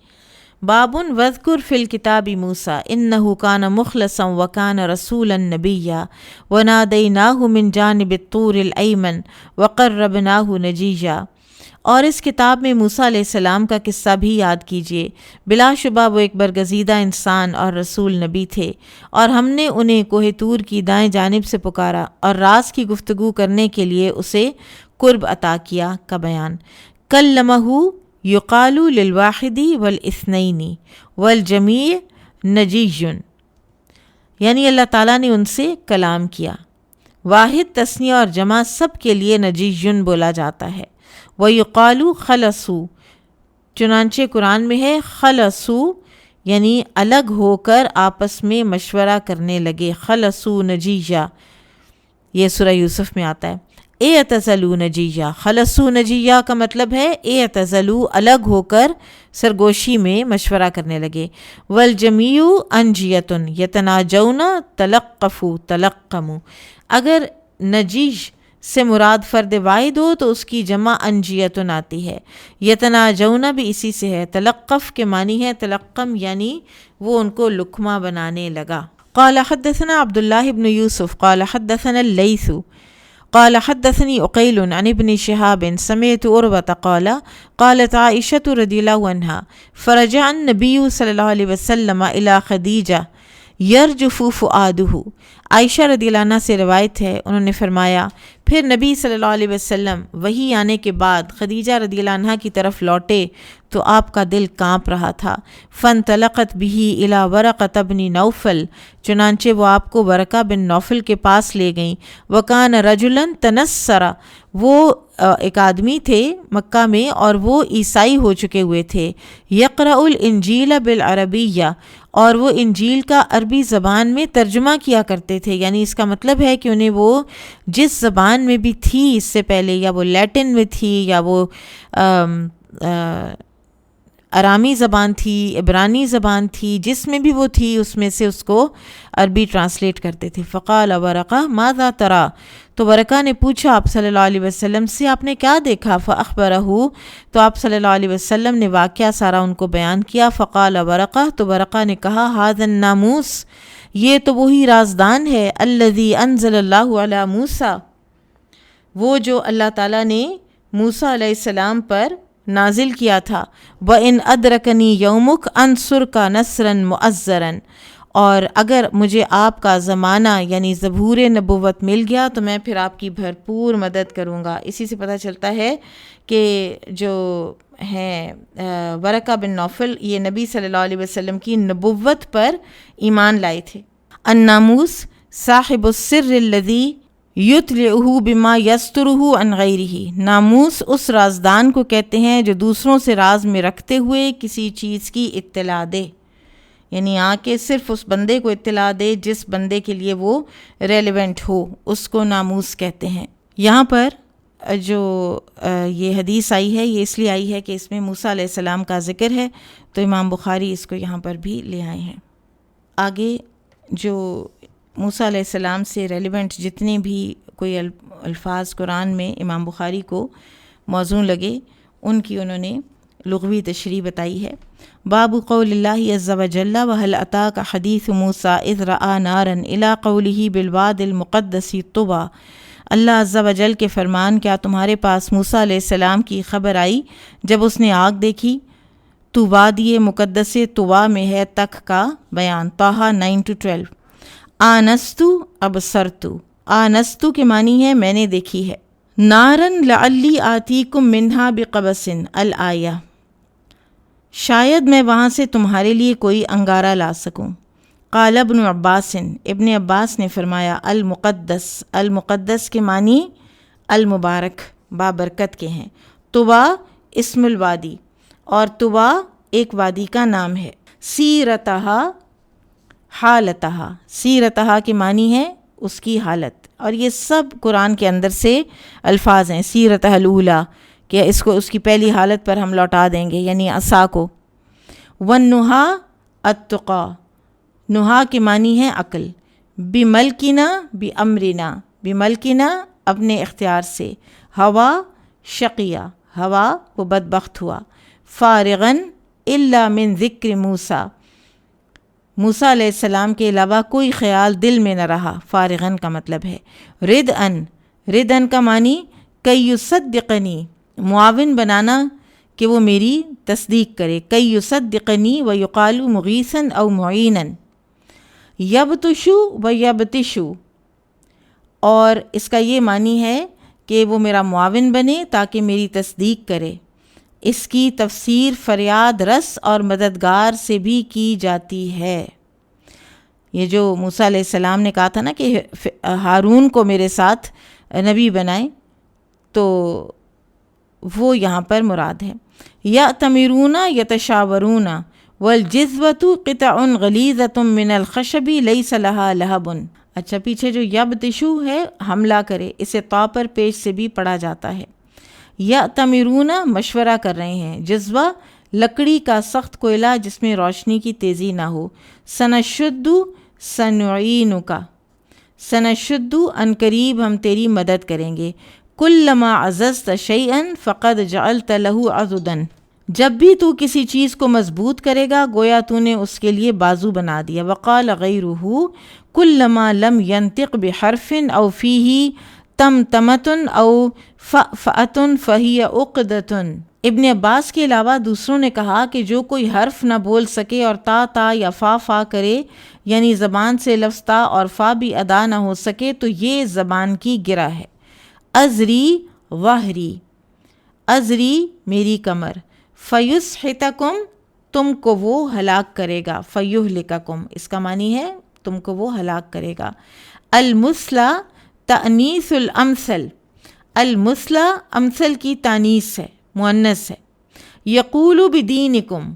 بابٌ وَاذْكُرْ فِي الْكِتَابِ مُوسَىٰ إِنَّهُ كَانَ مُخْلَصًا وَكَانَ رَسُولًا نَبِيًّا وَنَادَيْنَاهُ مِنْ جَانِبِ الطُّورِ الْأَيْمَنِ وَقَرَّبْنَاهُ نَجِيًّا۔ اور اس کتاب میں موسیٰ علیہ السلام کا قصہ بھی یاد کیجیے، بلا شبہ وہ ایک برگزیدہ انسان اور رسول نبی تھے، اور ہم نے انہیں کوہ طور کی دائیں جانب سے پکارا اور راز کی گفتگو کرنے کے لیے اسے قرب عطا کیا کا بیان۔ کلمہ یقال للواحد والاثنین والجمیع نجیٌ، یعنی اللہ تعالیٰ نے ان سے کلام کیا۔ واحد تثنیہ اور جمع سب کے لیے نجیٌ بولا جاتا ہے۔ وَيُقَالُ خَلَصُوا، چنانچہ قرآن میں ہے خَلَصُوا یعنی الگ ہو کر آپس میں مشورہ کرنے لگے، خَلَصُوا نَجِيًّا، یہ سورہ یوسف میں آتا ہے۔ اعتزلوا نجیّا، خَلَصُوا نَجِيًّا کا مطلب ہے اعتزلوا، الگ ہو کر سرگوشی میں مشورہ کرنے لگے۔ والجمیع انجیۃ یتناجون تلقفوا تلقموا، اگر نجیج سے مراد فرد واحد ہو تو اس کی جمع انجیتن آتی ہے۔ یتناجون بھی اسی سے ہے۔ تلقف کے معنی ہے تلقم، یعنی وہ ان کو لقمہ بنانے لگا۔ قال حدثنا عبداللہ بن یوسف قال حدثنا اللیث قال حدثني عقيل عن ابن شهاب سمعت عروة قال قالت عائشة رضي الله عنها فرجع النبي صلى الله عليه وسلم إلى خديجة یرجف فؤادہ، عائشہ رضی اللہ عنہ سے روایت ہے، انہوں نے فرمایا پھر نبی صلی اللہ علیہ وسلم وحی آنے کے بعد خدیجہ رضی اللہ عنہ کی طرف لوٹے تو آپ کا دل کانپ رہا تھا۔ فانطلقت بہ الی ورقۃ بن نوفل، چنانچہ وہ آپ کو ورقہ بن نوفل کے پاس لے گئیں۔ وکان رجلا تنصر، وہ ایک آدمی تھے مکہ میں اور وہ عیسائی ہو چکے ہوئے تھے۔ یقرأ الانجیل بالعربیہ، اور وہ انجیل کا عربی زبان میں ترجمہ کیا کرتے تھے، یعنی اس کا مطلب ہے کہ انہیں وہ جس زبان میں بھی تھی اس سے پہلے، یا وہ لیٹن میں تھی یا وہ ارامی زبان تھی، عبرانی زبان تھی، جس میں بھی وہ تھی اس میں سے اس کو عربی ٹرانسلیٹ کرتے تھے۔ فقال ورقہ ماذا ترى، تو ورقہ نے پوچھا آپ صلی اللہ علیہ وسلم سے آپ نے کیا دیکھا؟ فاخبرہ، تو آپ صلی اللہ علیہ وسلم نے واقعہ سارا ان کو بیان کیا۔ فقال ورقہ، تو ورقہ نے کہا ھذا الناموس، یہ تو وہی رازدان ہے، الذی انزل اللہ علی موسیٰ، وہ جو اللہ تعالیٰ نے موسیٰ علیہ السلام پر نازل کیا تھا۔ وَإِنْ أَدْرَكَنِي يَوْمُكَ أَنْصُرْكَ نَصْرًا مُؤَزَّرًا، اور اگر مجھے آپ کا زمانہ یعنی ظہور نبوت مل گیا تو میں پھر آپ کی بھرپور مدد کروں گا۔ اسی سے پتہ چلتا ہے کہ جو ہیں ورقہ بن نوفل یہ نبی صلی اللہ علیہ وسلم کی نبوت پر ایمان لائے تھے۔ الناموس صاحب السر الذی یطلعہ بما یسترہ عن غیرہ، ناموس اس رازدان کو کہتے ہیں جو دوسروں سے راز میں رکھتے ہوئے کسی چیز کی اطلاع دے، یعنی آ کے صرف اس بندے کو اطلاع دے جس بندے کے لیے وہ ریلیونٹ ہو، اس کو ناموس کہتے ہیں۔ یہاں پر جو یہ حدیث آئی ہے یہ اس لیے آئی ہے کہ اس میں موسیٰ علیہ السلام کا ذکر ہے، تو امام بخاری اس کو یہاں پر بھی لے آئے ہیں۔ آگے جو موسیٰ علیہ السلام سے ریلیونٹ جتنے بھی کوئی الفاظ قرآن میں امام بخاری کو موزوں لگے ان کی انہوں نے لغوی تشریح بتائی ہے۔ باب قول اللہ عز وجل وهل اتاک حدیث موسیٰ اذ رأى نارا الی قولہ بالواد المقدس طویٰ، اللہ عز و جل کے فرمان کیا تمہارے پاس موسیٰ علیہ السلام کی خبر آئی جب اس نے آگ دیکھی؟ تو وادی مقدس طویٰ میں ہے تک کا بیان، طٰہٰ 9-12۔ آنستو ابصرتو، آنستو کے معنی ہے میں نے دیکھی ہے۔ نارن لعلی آتیکم منہا بقبس الآیہ، شاید میں وہاں سے تمہارے لیے کوئی انگارہ لا سکوں۔ قال ابن عباس، ابن عباس نے فرمایا المقدس، المقدس کے معنی المبارک، بابرکت کے ہیں۔ طویٰ اسم الوادی، اور طویٰ ایک وادی کا نام ہے۔ سیرتہا حالتہا، سیرتہا کے معنی ہے اس کی حالت، اور یہ سب قرآن کے اندر سے الفاظ ہیں۔ سیرتہا الاولیٰ، کہ اس کو اس کی پہلی حالت پر ہم لوٹا دیں گے، یعنی عصا کو۔ والنہا التقیٰ، نہا کے معنی ہے عقل۔ بملکنا بامرنا، بملکنا اپنے اختیار سے۔ ہوا شقیہ، ہوا وہ بدبخت ہوا۔ فارغاً الا من ذکر موسیٰ، موسیٰ علیہ السلام کے علاوہ کوئی خیال دل میں نہ رہا، فارغاً کا مطلب ہے۔ ردءً، ردءً کا معنی کی یصدقنی، معاون بنانا کہ وہ میری تصدیق کرے۔ کی یصدقنی ویقال مغیثاً او معینا۔ یبطشو و یبطشو، اور اس کا یہ معنی ہے کہ وہ میرا معاون بنے تاکہ میری تصدیق کرے۔ اس کی تفسیر فریاد رس اور مددگار سے بھی کی جاتی ہے۔ یہ جو موسیٰ علیہ السلام نے کہا تھا نا کہ ہارون کو میرے ساتھ نبی بنائیں، تو وہ یہاں پر مراد ہے۔ یأتمرون یتشاورون والجذوۃ قطع غلیظۃ من الخشب لیس لها لہب۔ اچھا، پیچھے جو یبطشو ہے حملہ کرے، اسے طا پر پیش سے بھی پڑھا جاتا ہے۔ یأتمرون مشورہ کر رہے ہیں، جذوہ لکڑی کا سخت کوئلہ جس میں روشنی کی تیزی نہ ہو۔ سنشد سنعینک، سنشد ان قریب ہم تیری مدد کریں گے۔ کلما عززت شیئا فقد جعلت له عضدا، جب بھی تو کسی چیز کو مضبوط کرے گا گویا تو نے اس کے لیے بازو بنا دیا۔ وقال غیرہ کلما لم ینطق بحرف او فیہ تمتمۃ او فأفأۃ فہی عقدۃ۔ ابن عباس کے علاوہ دوسروں نے کہا کہ جو کوئی حرف نہ بول سکے اور تا یا فا کرے، یعنی زبان سے لفظ تا اور فا بھی ادا نہ ہو سکے، تو یہ زبان کی گرہ ہے۔ ازری ظہری، ازری میری کمر، فیسحتکم تم کو وہ ہلاک کرے گا، فیہلککم اس کا معنی ہے تم کو وہ ہلاک کرے گا۔ المثلی تأنیث الامثل، المثلی امثل کی تانیث ہے، مؤنث ہے۔ یقول بدینکم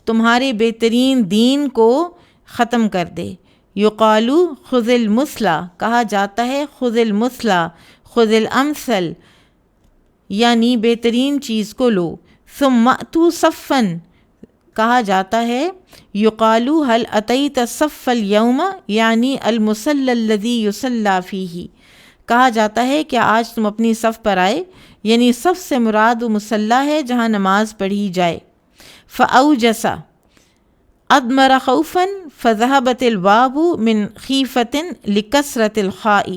تمہارے بہترین دین کو ختم کر دے۔ یقالو خذ المثلی کہا جاتا ہے خذ المثلی، خذ الامثل یعنی بہترین چیز کو لو۔ ثم اتوا صفا کہا جاتا ہے یقالو هل اتیت الصف اليوم یعنی المصلی الذی یصلی فیہ، کہا جاتا ہے کہ آج تم اپنی صف پر آئے، یعنی صف سے مراد وہ مصلی ہے جہاں نماز پڑھی جائے۔ فاوجس اضمر خوفا فذهبت الباب من خیفۃ لکثرۃ الخاء،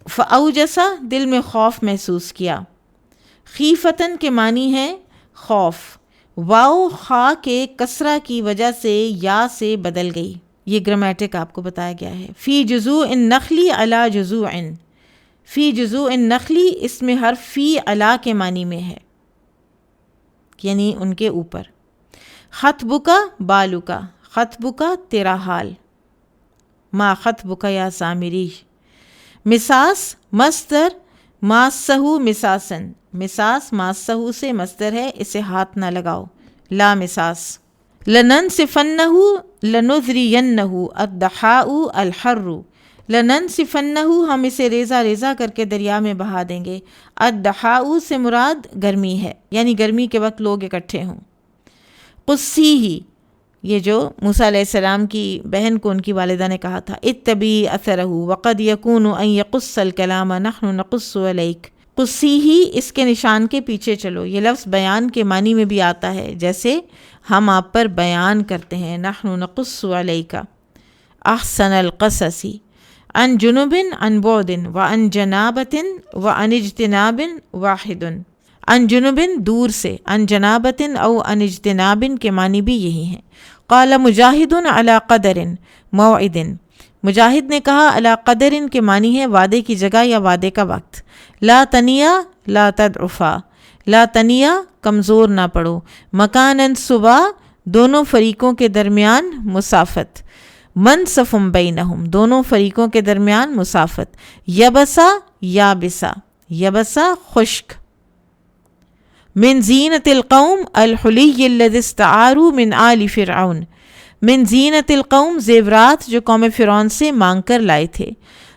فاوجس دل میں خوف محسوس کیا، خیفتن کے معنی ہے خوف، واو خا کے کسرہ کی وجہ سے یا سے بدل گئی، یہ گرامیٹک آپ کو بتایا گیا ہے۔ فی جذوع النخل علی جذوع، فی جذوع النخل اس میں حرف فی علی کے معنی میں ہے، یعنی ان کے اوپر۔ خطبک بالک، خطبک تیرا حال، ما خطبک یا سامری۔ مساس مصدر ماسہ مساسن، مساس ماسہ سے مصدر ہے، اسے ہاتھ نہ لگاؤ، لا مساس۔ لننسفنہ لنذرینہ الضحاء الحر، لننسفنہ ہم اسے ریزہ ریزہ کر کے دریا میں بہا دیں گے، الضحاء سے مراد گرمی ہے، یعنی گرمی کے وقت لوگ اکٹھے ہوں۔ قصیہ یہ جو موسیٰ علیہ السلام کی بہن کو ان کی والدہ نے کہا تھا، اتبعی اثرہ وقد یکون ان یقص الکلام نحن نقص علیک، قصیہ اس کے نشان کے پیچھے چلو، یہ لفظ بیان کے معنی میں بھی آتا ہے، جیسے ہم آپ پر بیان کرتے ہیں، نحن نقص علیک احسن القصص عن جنب عن بعد وعن جنابۃ وعن اجتناب واحد، عن جنب دور سے، عن جنابۃ او عن اجتناب کے معنی بھی یہی ہیں۔ قال مجاہد علی قدر موعد، مجاہد نے کہا علی قدر کے معنی ہے وعدے کی جگہ یا وعدے کا وقت۔ لا تنیا لا تضعفا، لا تنیا کمزور نہ پڑو، مکاناً صبح دونوں فریقوں کے درمیان مسافت، منصف بینہم دونوں فریقوں کے درمیان مسافت، یبسا یابسا، یبسا خشک۔ من زینت القوم الحلی الذی استعاروا من آل فرعون، من زینت القوم زیورات جو قوم فرعون سے مانگ کر لائے تھے۔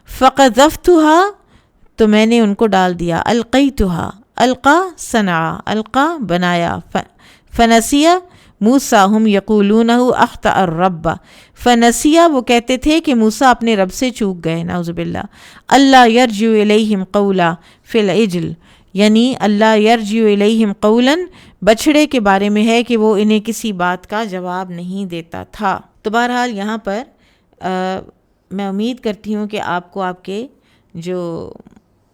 فقذفتها تو میں نے ان کو ڈال دیا، القیتها القا صنعا، القا بنایا، فنسیا موسیٰ ہم یقولونہ اخطأ الرب، فنسیا وہ کہتے تھے کہ موسیٰ اپنے رب سے چوک گئے، نعوذ باللہ۔ اللہ یرجع الیہم قولا فی العجل، یعنی اللہ یرجع الیہم قولا بچھڑے کے بارے میں ہے کہ وہ انہیں کسی بات کا جواب نہیں دیتا تھا۔ تو بہرحال یہاں پر میں امید کرتی ہوں کہ آپ کو آپ کے جو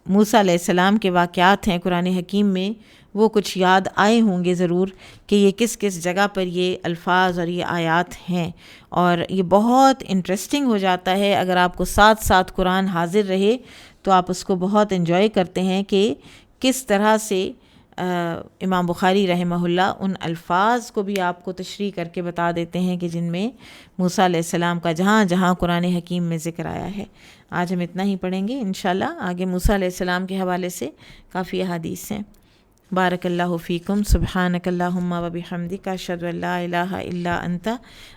موسیٰ علیہ السلام کے واقعات ہیں قرآن حکیم میں وہ کچھ یاد آئے ہوں گے ضرور، کہ یہ کس کس جگہ پر یہ الفاظ اور یہ آیات ہیں، اور یہ بہت انٹرسٹنگ ہو جاتا ہے اگر آپ کو ساتھ ساتھ قرآن حاضر رہے تو آپ اس کو بہت انجوائے کرتے ہیں کہ کس طرح سے امام بخاری رحمہ اللہ ان الفاظ کو بھی آپ کو تشریح کر کے بتا دیتے ہیں کہ جن میں موسیٰ علیہ السلام کا جہاں جہاں قرآن حکیم میں ذکر آیا ہے۔ آج ہم اتنا ہی پڑھیں گے انشاءاللہ، آگے موسیٰ علیہ السلام کے حوالے سے کافی احادیث ہیں۔ بارک اللہ فیکم، سبحانک اللہم و بحمدک، اشہد ان لا الہ الا انت،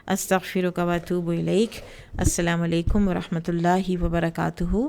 استغفرک و اتوب الیک۔ السلام علیکم و رحمۃ اللہ وبرکاتہ۔